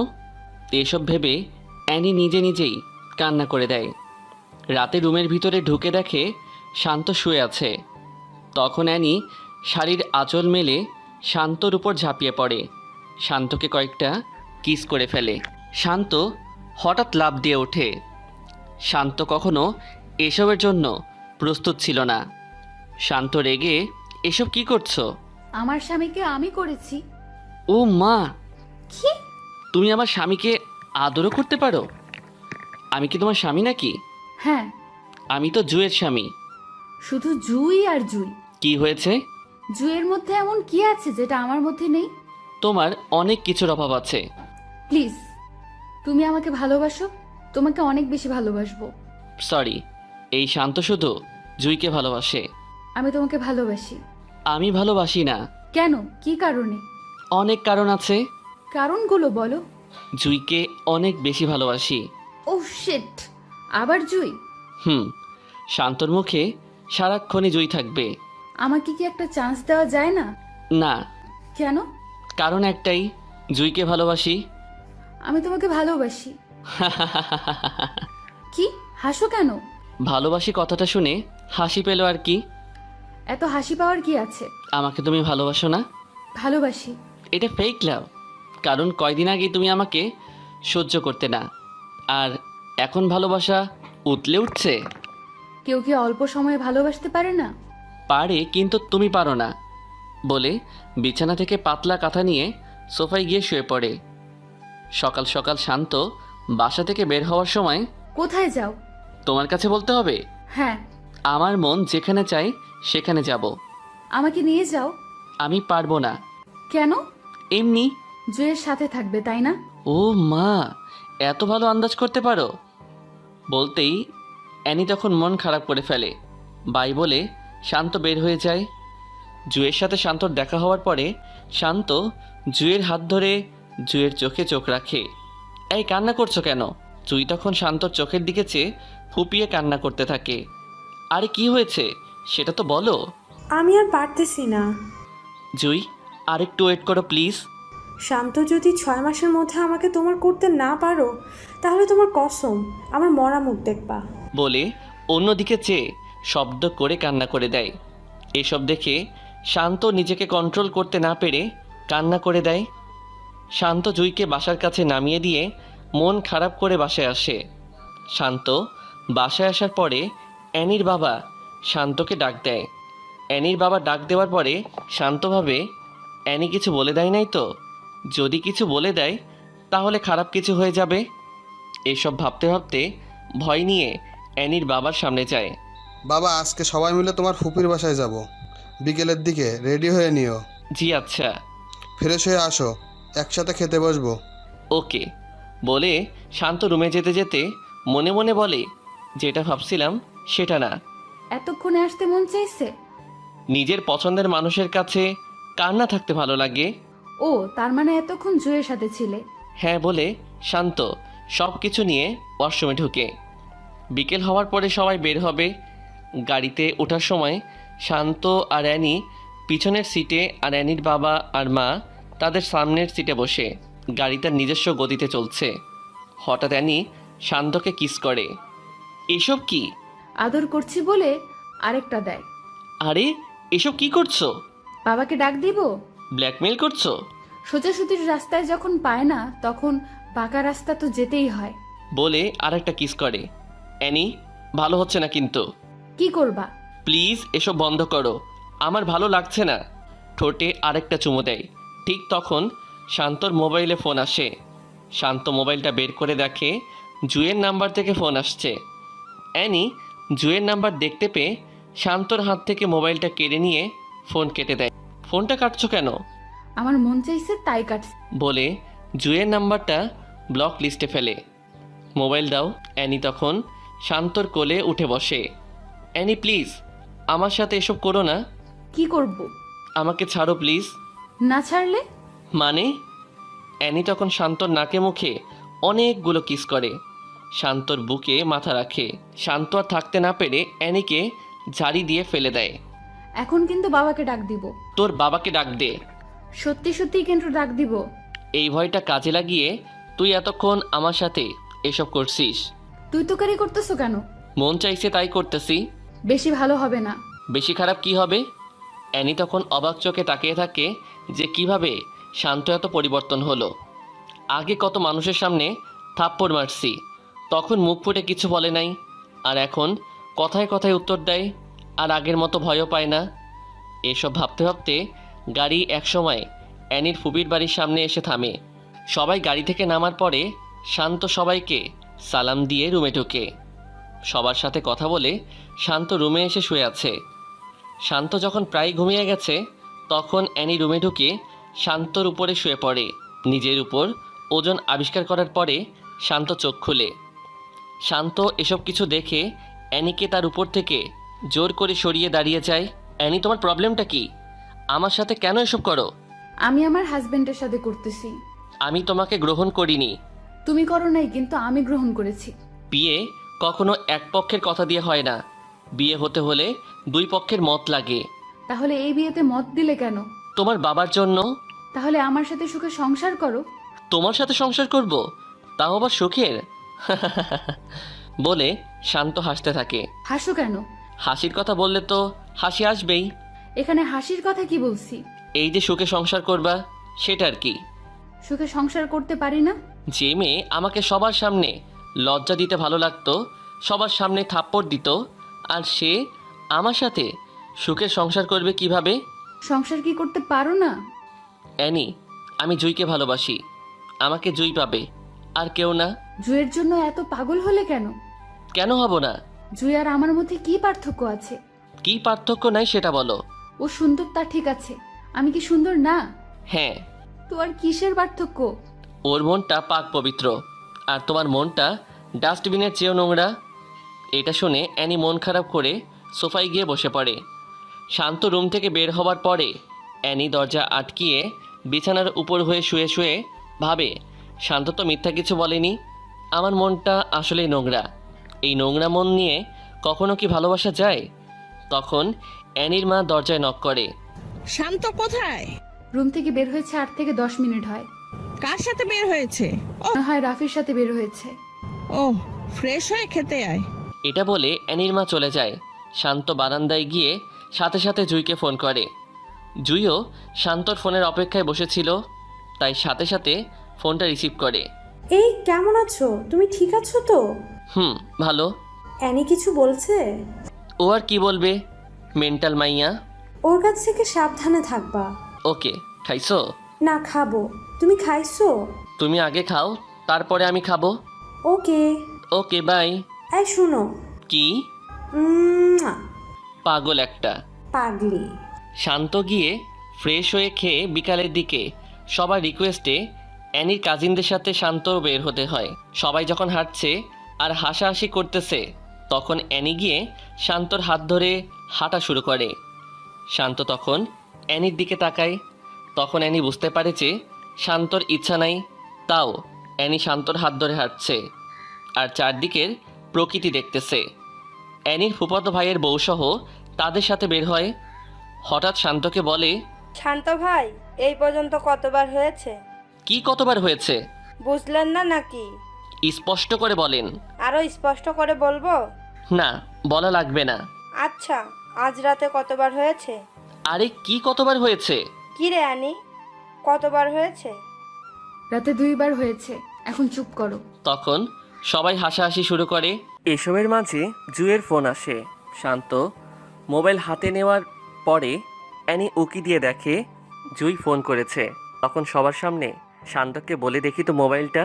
এসব ভেবে অ্যানি নিজে নিজেই কান্না করে দেয়। রাতে রুমের ভিতরে ঢুকে দেখে শান্ত শুয়ে আছে। তখন অ্যানি শাড়ির আঁচল মেলে শান্তর উপর ঝাঁপিয়ে পড়ে, শান্তকে কয়েকটা কিস করে ফেলে। শান্ত হঠাৎ লাফ দিয়ে ওঠে। শান্ত কখনো এসবের জন্য প্রস্তুত ছিল না। শান্ত রেগে, এসব কি করছো? আমার স্বামীকে আমি করেছি। ও মা, কি? তুমি আমার স্বামীকে আদরও করতে পারো? আমি কি তোমার স্বামী নাকি? হ্যাঁ। আমি তো জুয়ের স্বামী। শুধু জুই আর জুই। কি হয়েছে? জুয়ের মধ্যে এমন কি আছে যেটা আমার মধ্যে নেই? তোমার অনেক কিছুর অভাব আছে। প্লিজ, তুমি আমাকে ভালোবাসো, তোমাকে অনেক বেশি ভালোবাসবো। সরি, এই শান্ত শুধু জুইকে ভালোবাসে। আমি তোমাকে ভালোবাসি। আমি ভালোবাসি না। কেন, কি কারণে? অনেক কারণ আছে। কারণগুলো বলো। জুইকে অনেক বেশি ভালোবাসি। ও শিট, আবার জুই? শান্তর মুখে সারাক্ষণই জুই থাকবে। আমাকে কি একটা চান্স দেওয়া যায় না? না। কেন? কারণ একটাই, জুইকে ভালোবাসি। আমি তোমাকে ভালোবাসি। কি হাসো কেন? ভালোবাসি কথাটা শুনে হাসি পেল আর কি। এত হাসি পাওয়ার কি আছে? আমাকে তুমি ভালোবাসো না? ভালোবাসি। এটা ফেক লাভ, কারণ কয়দিন আগে তুমি আমাকে সহ্য করতে না, আর এখন ভালোবাসা উতলে উঠছে। কেউ কি অল্প সময়ে ভালোবাসতে পারে না? পারে, কিন্তু তুমি পারো না। বলে বিছানা থেকে পাতলা কাঁথা নিয়ে সোফায় গিয়ে শুয়ে পড়ে। সকাল সকাল শান্ত বাসা থেকে বের হওয়ার সময়, কোথায় যাও? তোমার কাছে বলতে হবে? হ্যাঁ। আমার মন যেখানে চাই সেখানে যাব। আমাকে নিয়ে যাও। আমি পারবো না। কেন? এমনি। জুয়ের সাথে থাকবে তাই না? ও মা, এত ভালো আন্দাজ করতে পারো। বলতেই অ্যানি তখন মন খারাপ করে ফেলে। বাই বলে শান্ত বের হয়ে যায়। জুয়ের সাথে শান্তর দেখা হওয়ার পরে শান্ত জুয়ের হাত ধরে জুয়ের চোখে চোখ রাখে। এই কান্না করছো কেন? জুই তখন শান্তর চোখের দিকে চেয়ে ফুপিয়ে কান্না করতে থাকে। আরে কি হয়েছে সেটা তো বলো। আমি আর পারতেছি না। জুই, আরেকটু ওয়েট করো প্লিজ। শান্ত, যদি 6 মাসের মধ্যে আমাকে তোমার করতে না পারো, তাহলে তোমার কসম আমার মরা মুখ দেখবা। বলে অন্যদিকে চেয়ে শব্দ করে কান্না করে দেয়। এসব দেখে শান্ত নিজেকে কন্ট্রোল করতে না পেরে কান্না করে দেয়। শান্ত জুইকে বাসার কাছে নামিয়ে দিয়ে মন খারাপ করে বাসায় আসে। শান্ত বাসায় আসার পরে অ্যানির বাবা শান্তকে ডাক দেয়। অ্যানির বাবা ডাক দেওয়ার পরে শান্ত ভাবে, অ্যানি কিছু বলে দেয় নাই তো? যদি কিছু বলে দেয় তাহলে খারাপ কিছু হয়ে যাবে। এসব ভাবতে ভাবতে ভয় নিয়ে অ্যানির বাবার সামনে যায়। বাবা, আজকে সবাই মিলে তোমার ফুপির বাসায় যাব, বিকেলের দিকে রেডি হয়ে নিও। জি আচ্ছা। ফ্রেশ হয়ে আসো, একসাথে খেতে বসবো। ওকে। বলে শান্ত রুমে যেতে যেতে মনে মনে বলে, যেটা ভাবছিলাম সেটা না। এতক্ষণে আসতে মন চাইছে? নিজের পছন্দের মানুষের কাছে কার না থাকতে ভালো লাগে? ও, তার মানে এতক্ষণ জুয়ের সাথে ছিলে? হ্যাঁ বলে শান্ত সব কিছু নিয়ে ওয়াশরুমে ঢুকে। বিকেল হওয়ার পরে সবাই বের হবে। গাড়িতে ওঠার সময় শান্ত আর অ্যানি পিছনের সিটে, আর অ্যানির বাবা আর মা তাদের সামনের সিটে বসে। গাড়ি তার নিজস্ব গতিতে চলছে। হঠাৎ অ্যানি শান্তকে কিস করে। এসব কি? আদর করছি বলে আরেকটা দেয়। আরে এসব কি করছো? বাবাকে ডাক দিব? ব্ল্যাকমেল করছো? সোজাসুটির রাস্তায় যখন পায় না তখন বাঁকা রাস্তা তো যেতেই হয়। বলে আরেকটা কিস করে। অ্যানি, ভালো হচ্ছে না কিন্তু। কি করবা? প্লিজ এসব বন্ধ করো, আমার ভালো লাগছে না। ঠোঁটে আরেকটা চুমু দেয়। ঠিক তখন শান্তর মোবাইলে ফোন আসে। শান্ত মোবাইলটা বের করে দেখে জুয়ের নাম্বার থেকে ফোন আসছে। অ্যানি জুয়ের নাম্বার দেখতে পেয়ে শান্তর হাত থেকে মোবাইলটা কেড়ে নিয়ে ফোন কেটে দেয়। ফোনটা কাটছো কেন? আমার মন চাইছে তাই কাটছে। বলে জুয়ের নাম্বারটা ব্লক লিস্টে ফেলে। মোবাইল দাও। অ্যানি তখন শান্তর কোলে উঠে বসে। অ্যানি প্লিজ, আমার সাথে এসব করো না। কি করব? আমাকে ছাড়ো প্লিজ। না ছাড়লে? মানে? অ্যানি তখন শান্তর নাকে মুখে অনেকগুলো কিস করে। শান্তর বুকে মাথা রাখে। শান্ত আর থাকতে না পেরে অ্যানিকে ঝাড়ি দিয়ে ফেলে দেয়। এখন কিন্তু বাবাকে ডাক দিব। তোর বাবাকে ডাক দে। সত্যি সত্যি কিন্তু ডাক দিব। এই ভয়টা কাজে লাগিয়ে তুই এতক্ষণ আমার সাথে এসব করছিস। তুই তো কারি করতেছো কেন? মন চাইছে তাই করতেছি। বেশি ভালো হবে না। বেশি খারাপ কি হবে? অ্যানি তখন অবাক চোখে তাকিয়ে থাকে যে কিভাবে শান্ত এত পরিবর্তন হলো। আগে কত মানুষের সামনে থাপ্পড় মারছি, তখন মুখ ফুটে কিছু বলে নাই, আর এখন কথায় কথায় উত্তর দেয়, আর আগের মতো ভয়ও পায় না। এসব ভাবতে ভাবতে গাড়ি একসময় অ্যানির ফুপির বাড়ির সামনে এসে থামে। সবাই গাড়ি থেকে নামার পরে শান্ত সবাইকে সালাম দিয়ে রুমে ঢোকে। সবার সাথে কথা বলে শান্ত রুমে এসে শুয়ে আছে। শান্ত যখন প্রায় ঘুমিয়ে গেছে তখন অ্যানি রুমে ঢুকে শান্তর উপরে শুয়ে পড়ে। নিজের উপর ওজন আবিষ্কার করার পরে শান্ত চোখ খুলে। শান্ত এসব কিছু দেখে অ্যানিকে তার উপর থেকে জোর করে সরিয়ে দাঁড়িয়ে যায়। অ্যানি, তোমার প্রবলেমটা কি? আমার সাথে কেন এসব করো? আমি আমার হাজবেন্ডের সাথে করতেছি। আমি তোমাকে গ্রহণ করিনি। তুমি করো নাই, কিন্তু আমি গ্রহণ করেছি। বিয়ে কখনো এক পক্ষের কথা দিয়ে হয় না। বিয়ে হতে হলে দুই পক্ষের মত লাগে। তাহলে এই বিয়েতে মত দিলে কেন? তোমার বাবার জন্য। তাহলে আমার সাথে সুখে সংসার করো। তোমার সাথে সংসার করব, তাও আবার সুখের? বলে শান্ত হাসতে থাকে। হাসো কেন? হাসির কথা বললে তো হাসি আসবেই। এখানে হাসির কথা কি বলছি? এই যে সুখে সংসার করবা, সেটা আর কি। সুখে সংসার করতে পারি না? যে মেয়ে আমাকে সবার সামনে লজ্জা দিতে ভালো লাগতো, সবার সামনে থাপ্পড় দিত, আর সে আমার সাথে সুখের সংসার করবে কিভাবে? সংসার কি করতে পারো না? অ্যানি, আমি জুইকে ভালোবাসি। আমাকে জুই পাবে, আর কেউ না। জুয়ের জন্য এত পাগল হলে কেন? কেন হব না? জুই আর আমার মধ্যে কি পার্থক্য আছে? কি পার্থক্য নাই সেটা বলো। ও সুন্দর, তা ঠিক আছে। আমি কি সুন্দর না? হ্যাঁ। তো আর কিসের পার্থক্য? ওর মনটা পাক পবিত্র, আর তোমার মনটা ডাস্টবিনের চেয়েও নোংরা। এটা শুনে অ্যানি মন খারাপ করে সোফায় গিয়ে বসে পড়ে। শান্ত রুম থেকে বের হবার পরে অ্যানি দরজা আটকিয়ে বিছানার উপর হয়ে শুয়ে শুয়ে ভাবে, শান্ত তো মিথ্যা কিছু বলেনি। আমার মনটা আসলেই নোংরা। এই নোংরা মন নিয়ে কখনো কি ভালোবাসা যায়? তখন অ্যানির মা দরজায় নক করে। শান্ত কোথায়? রুম থেকে বের হয়েছে 8 থেকে 10 মিনিট হয়। কার সাথে বের হয়েছে? ও মনে হয় রাফির সাথে বের হয়েছে। ও ফ্রেশ হয়ে খেতে আয়। এটা বলে অ্যানির মা চলে যায়। শান্ত বারান্দায় গিয়ে সাথে সাথে জুইকে ফোন করে। জুইও শান্তর ফোনের অপেক্ষায় বসেছিল, তাই সাথে সাথে ফোনটা রিসিভ করে। এই কেমন আছো? তুমি ঠিক আছো তো? ভালো। অ্যানি কিছু বলছে? ও আর কি বলবে, মেন্টাল মাইয়া। ওর কাছ থেকে সাবধানে থাকবা। ওকে, খাইছো? না, খাবো। তুমি খাইছো? তুমি আগে খাও, তারপরে আমি খাবো। ওকে। ওকে, বাই। এই শুনো। কি? পাগল একটা। পাগলি। শান্ত গিয়ে ফ্রেশ হয়ে খেয়ে বিকালের দিকে সবার রিকোয়েস্টে অ্যানির কাজিনদের সাথে শান্ত বের হতে হয়। সবাই যখন হাঁটছে আর হাসাহাসি করতেছে, তখন অ্যানি গিয়ে শান্তর হাত ধরে হাঁটা শুরু করে। শান্ত তখন অ্যানির দিকে তাকায়। তখন অ্যানি বুঝতে পারে যে শান্তর ইচ্ছা নাই, তাও অ্যানি শান্তর হাত ধরে হাঁটছে আর চারদিকের প্রকৃতি দেখতেছে। অ্যানির ফুফাতো ভাইয়ের বউসহ তাদের সাথে বের হয়। হঠাৎ শান্তকে বলে, শান্ত ভাই, এই পর্যন্ত কতবার হয়েছে? কি কতবার হয়েছে? বুঝলেন না নাকি? স্পষ্ট করে বলেন। আরো স্পষ্ট করে বলবো? না, বলা লাগবে না। আচ্ছা, আজ রাতে কতবার হয়েছে? আরে কি কতবার হয়েছে? কি রে অ্যানি, কতবার হয়েছে? রাতে 2 বার হয়েছে। এখন চুপ করো। তখন সবাই হাসাহাসি শুরু করে। এসবের মাঝে জুয়ের ফোন আসে। শান্ত মোবাইল হাতে নেওয়ার পরে অ্যানি উকি দিয়ে দেখে জুই ফোন করেছে। তখন সবার সামনে শান্তকে বলে, দেখি তো মোবাইলটা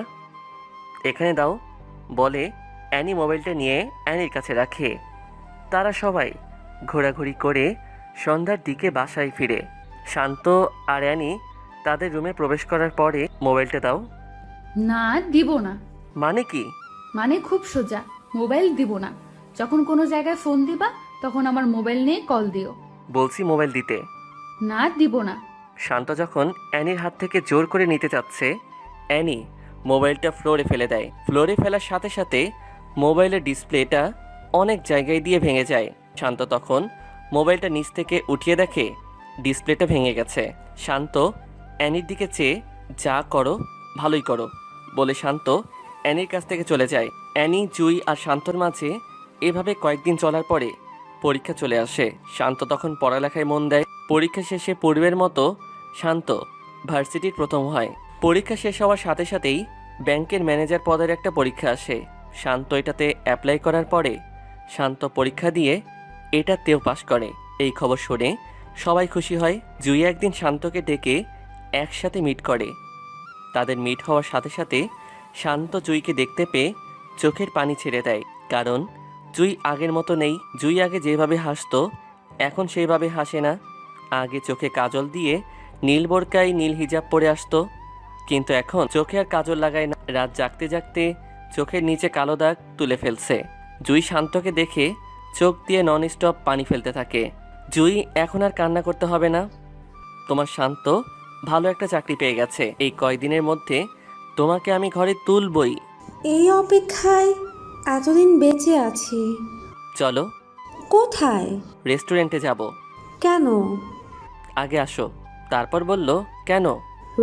এখানে দাও। বলে অ্যানি মোবাইলটা নিয়ে অ্যানির কাছে রাখে। তারা সবাই ঘোরাঘুরি করে সন্ধ্যার দিকে বাসায় ফিরে। শান্ত আর অ্যানি তাদের রুমে প্রবেশ করার পরে, মোবাইলটা দাও। না, দিব না। মানে কি? মানে খুব সোজা, মোবাইল দিব না। যখন কোনো জায়গায় ফোন দিবা, তখন আমার মোবাইল নিয়ে কল দিও। বলছি মোবাইল দিতে। না, দিব না। শান্ত যখন অ্যানির হাত থেকে জোর করে নিতে চাচ্ছে, অ্যানি মোবাইলটা ফ্লোরে ফেলে দেয়। ফ্লোরে ফেলার সাথে সাথে মোবাইলের ডিসপ্লেটা অনেক জায়গায় দিয়ে ভেঙে যায়। শান্ত তখন মোবাইলটা নিচ থেকে উঠিয়ে দেখে ডিসপ্লেটা ভেঙে গেছে। শান্ত অ্যানির দিকে চেয়ে, যা করো ভালোই করো বলে শান্ত অ্যানির কাছ থেকে চলে যায়। অ্যানি, জুই আর শান্তর মাঝে এভাবে কয়েকদিন চলার পরে পরীক্ষা চলে আসে। শান্ত তখন পড়ালেখায় মন দেয়। পরীক্ষা শেষে পূর্বের মতো শান্ত ভার্সিটির প্রথম হয়। পরীক্ষা শেষ হওয়ার সাথে সাথেই ব্যাংকের ম্যানেজার পদের একটা পরীক্ষা আসে। শান্ত এটাতে অ্যাপ্লাই করার পরে শান্ত পরীক্ষা দিয়ে এটাতেও পাশ করে। এই খবর শুনে সবাই খুশি হয়। জুই একদিন শান্তকে ডেকে একসাথে মিট করে। তাদের মিট হওয়ার সাথে সাথে শান্ত জুইকে দেখতে পেয়ে চোখের পানি ছেড়ে দেয়, কারণ জুই আগের মতো নেই। জুই আগে যেভাবে হাসতো, এখন সেইভাবে হাসে না। আগে চোখে কাজল দিয়ে নীল বোরকায় নীল হিজাব পরে আসতো, কিন্তু এখন চোখে আর কাজল লাগায় না। রাত জাগতে জাগতে চোখের নিচে কালো দাগ তুলে ফেলছে। জুই শান্তকে দেখে চোখ দিয়ে নন স্টপ পানি ফেলতে থাকে। জুই, এখন আর কান্না করতে হবে না, তোমার শান্ত ভালো একটা চাকরি পেয়ে গেছে। এই কয়দিনের মধ্যে তোমাকে আমি ঘরে তুলবই। এই অপেক্ষায় এতদিন বেঁচে আছি। চলো কোথায়? রেস্টুরেন্টে যাব। কেন? আগে আসো। তারপর বলল, কেন?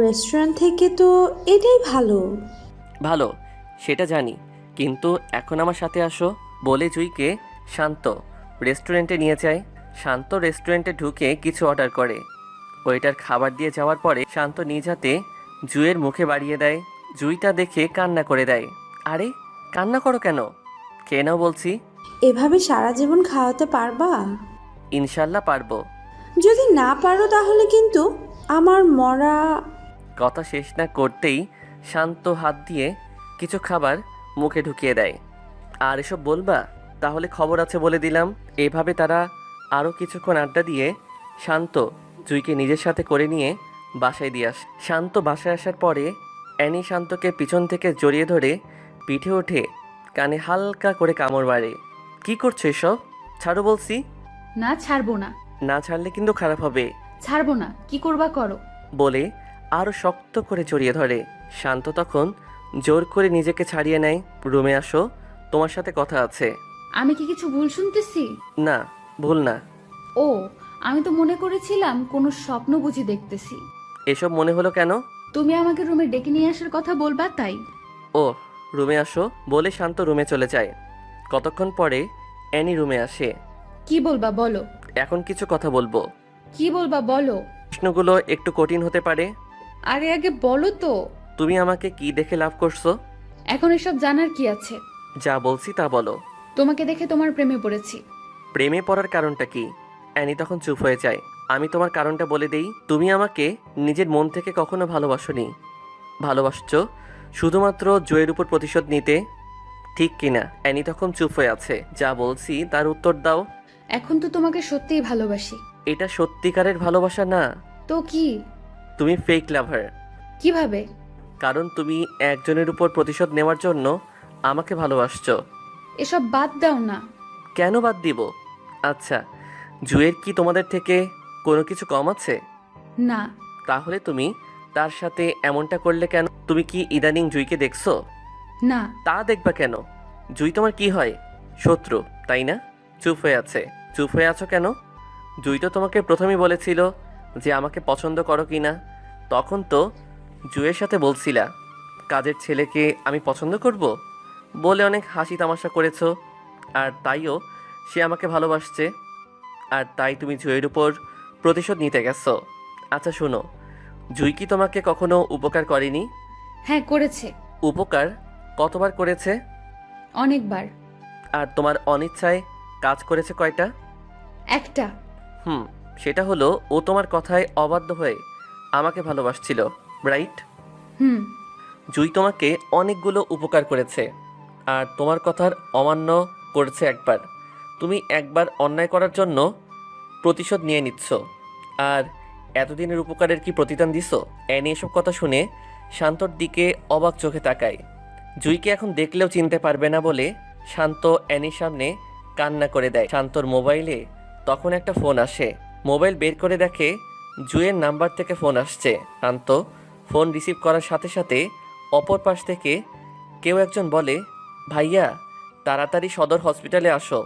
রেস্টুরেন্ট থেকে তো এটাই ভালো। ভালো সেটা জানি, কিন্তু এখন আমার সাথে আসো। বলে জুইকে শান্ত রেস্টুরেন্টে নিয়ে যায়। শান্ত রেস্টুরেন্টে ঢুকে কিছু অর্ডার করে। ওয়েটার খাবার দিয়ে যাওয়ার পরে শান্ত নিজ হাতে জুইয়ের মুখে বাড়িয়ে দেয়। জুইটা দেখে কান্না করে দেয়। আরে কান্না করো কেন? খেয়ে নাও বলছি। এভাবে সারা জীবন খাওয়াতে পারবা? ইনশাল্লাহ পারবো। যদি না পারো তাহলে কিন্তু আমার মরা। কথা শেষ না করতেই শান্ত হাত দিয়ে কিছু খাবার মুখে ঢুকিয়ে দেয়। আর এসব বলবা? তাহলে খবর আছে বলে দিলাম। এভাবে তারা আরও কিছুক্ষণ আড্ডা দিয়ে শান্ত জুইকে নিজের সাথে করে নিয়ে বাসায় দিয়ে আসে। শান্ত বাসায় আসার পরে অ্যানি শান্তকে পিছন থেকে জড়িয়ে ধরে পিঠে ওঠে কানে হালকা করে কামড় মারে। কি করছো এসব? ছাড়ো বলছি। না, ছাড়বো না। না ছাড়লে কিন্তু খারাপ হবে। ছাড়বো না, কি করবা করো। বলে আরও শক্ত করে জড়িয়ে ধরে। শান্ত তখন জোর করে নিজেকে ছাড়িয়ে নেয়। রুমে আসো, তোমার সাথে কথা আছে। আমি কি কিছু ভুল শুনতেছি? না, ভুল না। ও, আমি তো মনে করেছিলাম কোনো স্বপ্ন বুঝি দেখতেছি। এসব মনে হলো কেন? তুমি আমাকে রুমে ডেকে নিয়ে আসার কথা বলবা তাই। ও, রুমে আসো বলে শান্ত রুমে চলে যায়। কতক্ষণ পরে অ্যানি রুমে আসে। কি বলবা বলো। এখন কিছু কথা বলবো। কি বলবা বলো। প্রশ্নগুলো একটু কঠিন হতে পারে। আরে আগে বলো তো। তুমি আমাকে কি দেখে লাভ করছো? এখন এসব জানার কি আছে? যা বলছি তা বলো। তোমাকে দেখে তোমার প্রেমে পড়েছি। প্রেমে পড়ার কারণটা কি? অ্যানি তখন চুপ হয়ে যায়। আমি তোমার কারণটা বলে দেই। তুমি আমাকে নিজের মন থেকে কখনো ভালোবাসোনি। ভালোবাসছো শুধুমাত্র জয়ের উপর প্রতিশোধ নিতে, ঠিক কিনা? অ্যানি তখন চুপ হয়ে আছে। যা বলছি তার উত্তর দাও। এখন তো তোমাকে সত্যিই ভালোবাসি। এটা সত্যিকারের ভালোবাসা না, তো কি? তুমি ফেক লাভার। কিভাবে? কারণ তুমি একজনের উপর প্রতিশোধ নেওয়ার জন্য আমাকে ভালোবাসছো। এসব বাদ দাও না। কেন বাদ দিব? আচ্ছা, জুয়ের কি তোমাদের থেকে কোনো কিছু কম আছে? না। তাহলে তুমি তার সাথে এমনটা করলে কেন? তুমি কি ইদানিং জুইকে দেখছো? না। তা দেখবা কেন? জুই তোমার কি হয়? শত্রু, তাই না? চুপ হয়ে আছে। চুপ হয়ে আছো কেন? জুই তো তোমাকে প্রথমেই বলেছিল যে আমাকে পছন্দ করো কি না। তখন তো জুয়ের সাথে বলছিলা কাজের ছেলেকে আমি পছন্দ করব বলে অনেক হাসি তামাশা করেছো। আর তাইও সে আমাকে ভালোবাসছে। আর তাই তুমি জুয়ের উপর প্রতিশোধ নিতে গেছো। আচ্ছা শোনো, জুই কি তোমাকে কখনো উপকার করেনি? হ্যাঁ করেছে। উপকার কতবার করেছে? অনেকবার। আর তোমার অনিচ্ছায় কাজ করেছে কয়টা? একটা। সেটা হলো ও তোমার কথায় অবাধ্য হয়ে আমাকে ভালোবাসছিল, রাইট? হুম। জুই তোমাকে অনেকগুলো উপকার করেছে আর তোমার কথার অমান্য করেছে একবার। তুমি একবার অন্যায় করার জন্য প্রতিশোধ নিয়ে নিচ্ছ, আর এতদিনের উপকারের কি প্রতিদান দিছো? অ্যানি এসব কথা শুনে শান্তর দিকে অবাক চোখে তাকায়। জুইকে এখন দেখলেও চিনতে পারবে না বলে শান্ত অ্যানির সামনে কান্না করে দেয়। শান্তর মোবাইলে তখন একটা ফোন আসে। মোবাইল বের করে দেখে জুয়ের নাম্বার থেকে ফোন আসছে। শান্ত ফোন রিসিভ করার সাথে সাথে অপর পাশ থেকে কেউ একজন বলে, ভাইয়া তাড়াতাড়ি সদর হসপিটালে আসো,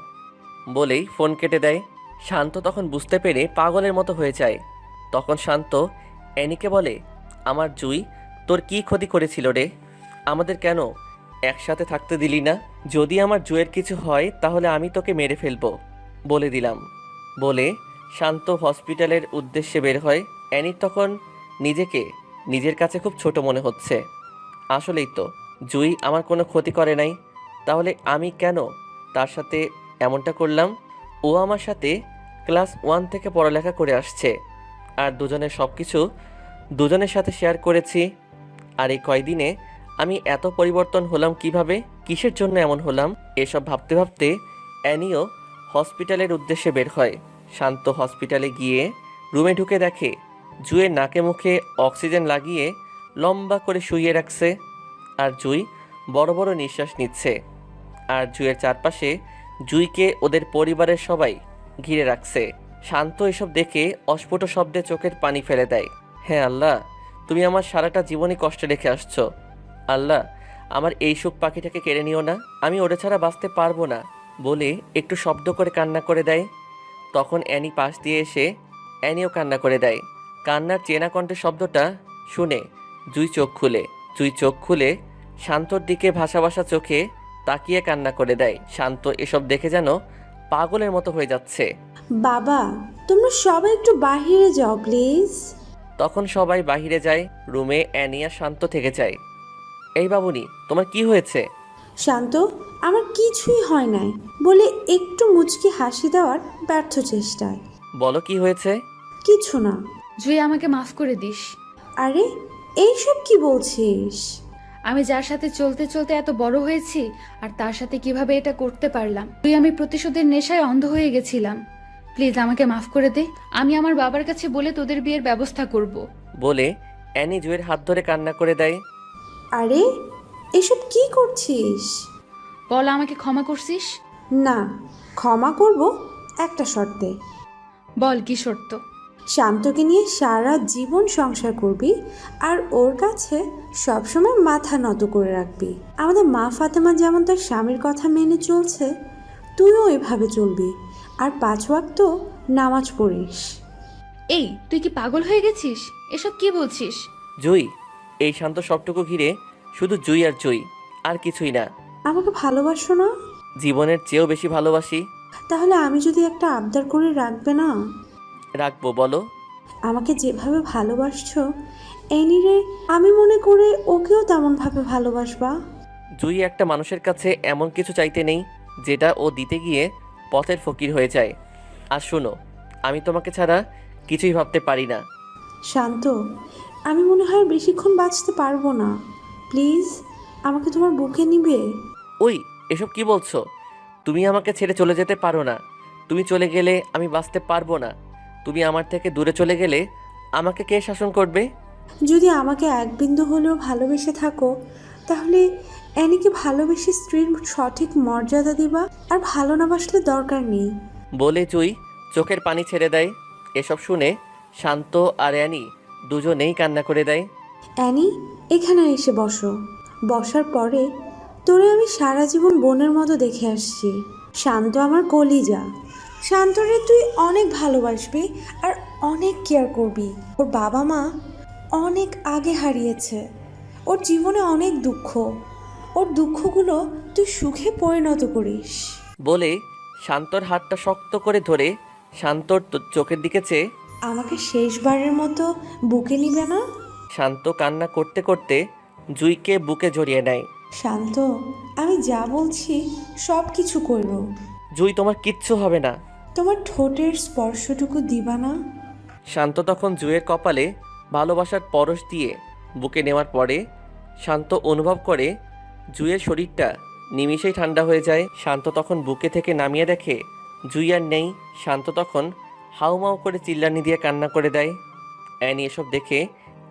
বলেই ফোন কেটে দেয়। শান্ত তখন বুঝতে পেরে পাগলের মতো হয়ে যায়। তখন শান্ত অ্যানিকে বলে, আমার জুই তোর কি ক্ষতি করেছিল রে? আমাদের কেন একসাথে থাকতে দিলি না? যদি আমার জুয়ের কিছু হয় তাহলে আমি তোকে মেরে ফেলবো বলে দিলাম। বলে শান্ত হসপিটালের উদ্দেশ্যে বের হয়। অ্যানির তখন নিজেকে নিজের কাছে খুব ছোট মনে হচ্ছে। আসলেই তো জুই আমার কোনো ক্ষতি করে নাই, তাহলে আমি কেন তার সাথে এমনটা করলাম? ও আমার সাথে ক্লাস 1 থেকে পড়ালেখা করে আসছে, আর দুজনের সব কিছু দুজনের সাথে শেয়ার করেছি। আর এই কয়দিনে আমি এত পরিবর্তন হলাম কিভাবে? কিসের জন্য এমন হলাম? এসব ভাবতে ভাবতে অ্যানিও হসপিটালের উদ্দেশ্যে বের হয়। শান্ত হসপিটালে গিয়ে রুমে ঢুকে দেখে জুয়ের নাকে মুখে অক্সিজেন লাগিয়ে লম্বা করে শুইয়ে রাখছে, আর জুই বড় বড় নিঃশ্বাস নিচ্ছে। আর জুয়ের চারপাশে জুইকে ওদের পরিবারের সবাই ঘিরে রাখছে। শান্ত এসব দেখে অস্ফুট শব্দে চোখের পানি ফেলে দেয়। হ্যাঁ আল্লাহ, তুমি আমার সারাটা জীবনই কষ্টে রেখে আসছো। আল্লাহ, আমার এই সুখ পাখিটাকে কেড়ে নিও না, আমি ওটা ছাড়া বাঁচতে পারবো না বলে একটু শব্দ করে কান্না করে দেয়। তখন অ্যানি পাশ দিয়ে এসে অ্যানিও কান্না করে দেয়। কান্নার চেনা কণ্ঠের শব্দটা শুনে জুই চোখ খুলে শান্তর দিকে ভাসা ভাসা চোখে তাকিয়ে কান্না করে দেয়। শান্ত এসব দেখে যেন পাগলের মতো হয়ে যাচ্ছে। বাবা, তোমরা সবাই একটু বাহিরে যাও প্লিজ। তখন সবাই বাহিরে যায়। রুমে অ্যানি আর শান্ত থেকে যায়। এই বাবুনি, তোমার কি হয়েছে? শান্ত, আমার কিছুই হয় নাই বলে একটু মুচকি হাসি দেওয়ার ব্যর্থ চেষ্টায়। বলো কি হয়েছে? কিছু না। জুই, আমাকে মাফ করে দিস। আরে, এইসব কি বলছিস? আমি যার সাথে চলতে চলতে এত বড় হয়েছি আর তার সাথে কিভাবে এটা করতে পারলাম। তুই, আমি প্রতিশোধের নেশায় অন্ধ হয়ে গেছিলাম। প্লিজ আমাকে মাফ করে দে। আমি আমার বাবার কাছে বলে তোদের বিয়ের ব্যবস্থা করব। বলে অ্যানি জুয়ের হাত ধরে কান্না করে দেয়। আরে, এসব কি করছিস? বল, আমাকে ক্ষমা করছিস? না, ক্ষমা করব একটা শর্তে। বল, কি শর্ত? শান্তকে নিয়ে সারা জীবন সংসার করবি আর ওর কাছে সবসময় মাথা নত করে রাখবি। আমাদের মা ফাতেমা যেমন তার স্বামীর কথা মেনে চলছে, তুইও এভাবে চলবি। আর 5 ওয়াক্ত নামাজ পড়িস। এই, তুই কি পাগল হয়ে গেছিস? এসব কি বলছিস? জুই, এই শান্ত সবটুকু ঘিরে শুধু জুই আর জুই, আর কিছুই না। আমাকে ভালোবাসো না? জীবনের চেয়েও বেশি ভালোবাসি। তাহলে আমি যদি একটা আবদার করে রাখবে না? রাখবো, বলো। আমাকে যেভাবে ভালোবাসছো, এনিরে আমি মনে করে ওকেও তেমনভাবে ভালোবাসবা। জুই, একটা মানুষের কাছে এমন কিছু চাইতে নেই যেটা ও দিতে গিয়ে পথের ফকির হয়ে যায়। আর শোনো, আমি তোমাকে ছাড়া কিছুই ভাবতে পারি না। শান্ত, আমি মনে হয় বেশিক্ষণ বাঁচতে পারবো না। প্লিজ আমাকে তোমার বুকে নিবে। ওই, এসব কি বলছো? তুমি আমাকে ছেড়ে চলে যেতে পারো না। তুমি চলে গেলে আমি বাঁচতে পারবো না। তুমি আমার থেকে দূরে চলে গেলে আমাকে কে শাসন করবে? যদি আমাকে এক বিন্দু হলেও ভালোবেসে থাকো, তাহলে অ্যানিকে ভালোবেসে স্ত্রীর সঠিক মর্যাদা দিবা। আর ভালো না বাসলে দরকার নেই। বলে জুই চোখের পানি ছেড়ে দেয়। এসব শুনে শান্ত আর অ্যানি দুজনেই কান্না করে দেয়। অ্যানি, এখানে এসে বসো। বসার পরে তোরে আমি সারা জীবন বোনের মতো দেখে আসছি। শান্ত আমার কলিজা। শান্তরে তুই অনেক ভালোবাসবি আর অনেক কেয়ার করবি। ওর বাবা মা অনেক আগে হারিয়েছে। ওর জীবনে অনেক দুঃখ। ওর দুঃখগুলো তুই সুখে পরিণত করিস। বলে শান্তর হাতটা শক্ত করে ধরে শান্তর চোখের দিকে চেয়ে আমাকে শেষবারের মতো বুকে নিবে না? শান্ত কান্না করতে করতে জুইকে বুকে জড়িয়ে নেয়। শান্ত, আমি যা বলছি সব কিছু করব। জুই, তোমার কিচ্ছু হবে না। তোমার ঠোঁটের স্পর্শটুকু দিবা না? শান্ত তখন জুয়ের কপালে ভালোবাসার পরশ দিয়ে বুকে নেওয়ার পরে শান্ত অনুভব করে জুয়ের শরীরটা নিমিষেই ঠান্ডা হয়ে যায়। শান্ত তখন বুকে থেকে নামিয়ে দেখে জুই আর নেই। শান্ত তখন হাউমাউ করে চিল্লানি দিয়ে কান্না করে দেয়। অ্যানি এসব দেখে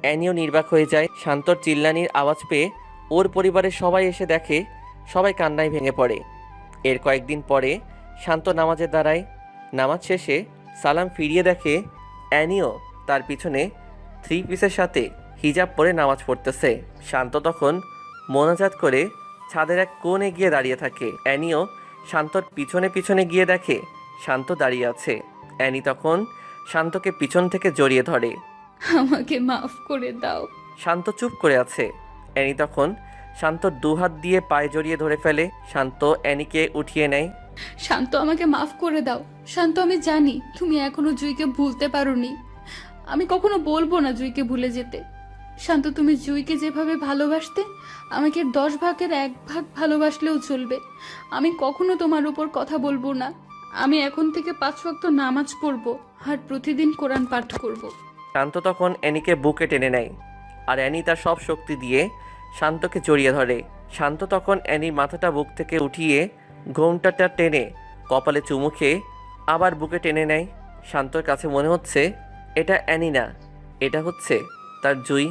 অ্যানিও নির্বাক হয়ে যায়। শান্তর চিল্লানির আওয়াজ পেয়ে ওর পরিবারের সবাই এসে দেখে, সবাই কান্নায় ভেঙে পড়ে। এর কয়েকদিন পরে শান্ত নামাজে দাঁড়ায়। নামাজ শেষে সালাম ফিরিয়ে দেখে অ্যানিও তার পিছনে 3 পিসের সাথে হিজাব পরে নামাজ পড়তেছে। শান্ত তখন মোনাজাত করে ছাদের এক কোণে গিয়ে দাঁড়িয়ে থাকে। অ্যানিও শান্তর পিছনে পিছনে গিয়ে দেখে শান্ত দাঁড়িয়ে আছে। অ্যানি তখন শান্তকে পিছন থেকে জড়িয়ে ধরে। আমাকে মাফ করে দাও। শান্ত চুপ করে আছে। অ্যানি তখন শান্তর 2 হাত দিয়ে পায়ে জড়িয়ে ধরে ফেলে। শান্ত অ্যানিকে উঠিয়ে নেয়। শান্ত, আমাকে মাফ করে দাও। শান্ত, আমি জানি তুমি এখনো জুইকে ভুলতে পারোনি। আমি কখনো বলবো না জুইকে ভুলে যেতে। শান্ত, তুমি জুইকে যেভাবে ভালোবাসতে, আমাকে 10 ভাগের 1 ভাগ ভালোবাসলেও চলবে। আমি কখনো তোমার উপর কথা বলবো না। আমি এখন থেকে 5 ওয়াক্ত নামাজ পড়বো আর প্রতিদিন কোরআন পাঠ করব। শান্ত তখন অ্যানিকে বুকে টেনে নেয় আর অ্যানি তার সব শক্তি দিয়ে শান্তকে জড়িয়ে ধরে। শান্ত তখন অ্যানির মাথাটা বুক থেকে উঠিয়ে ঘোমটাটা টেনে কপালে চুমু খেয়ে আবার বুকে টেনে নেয়। শান্তর কাছে মনে হচ্ছে এটা অ্যানি না, এটা হচ্ছে তার জুই।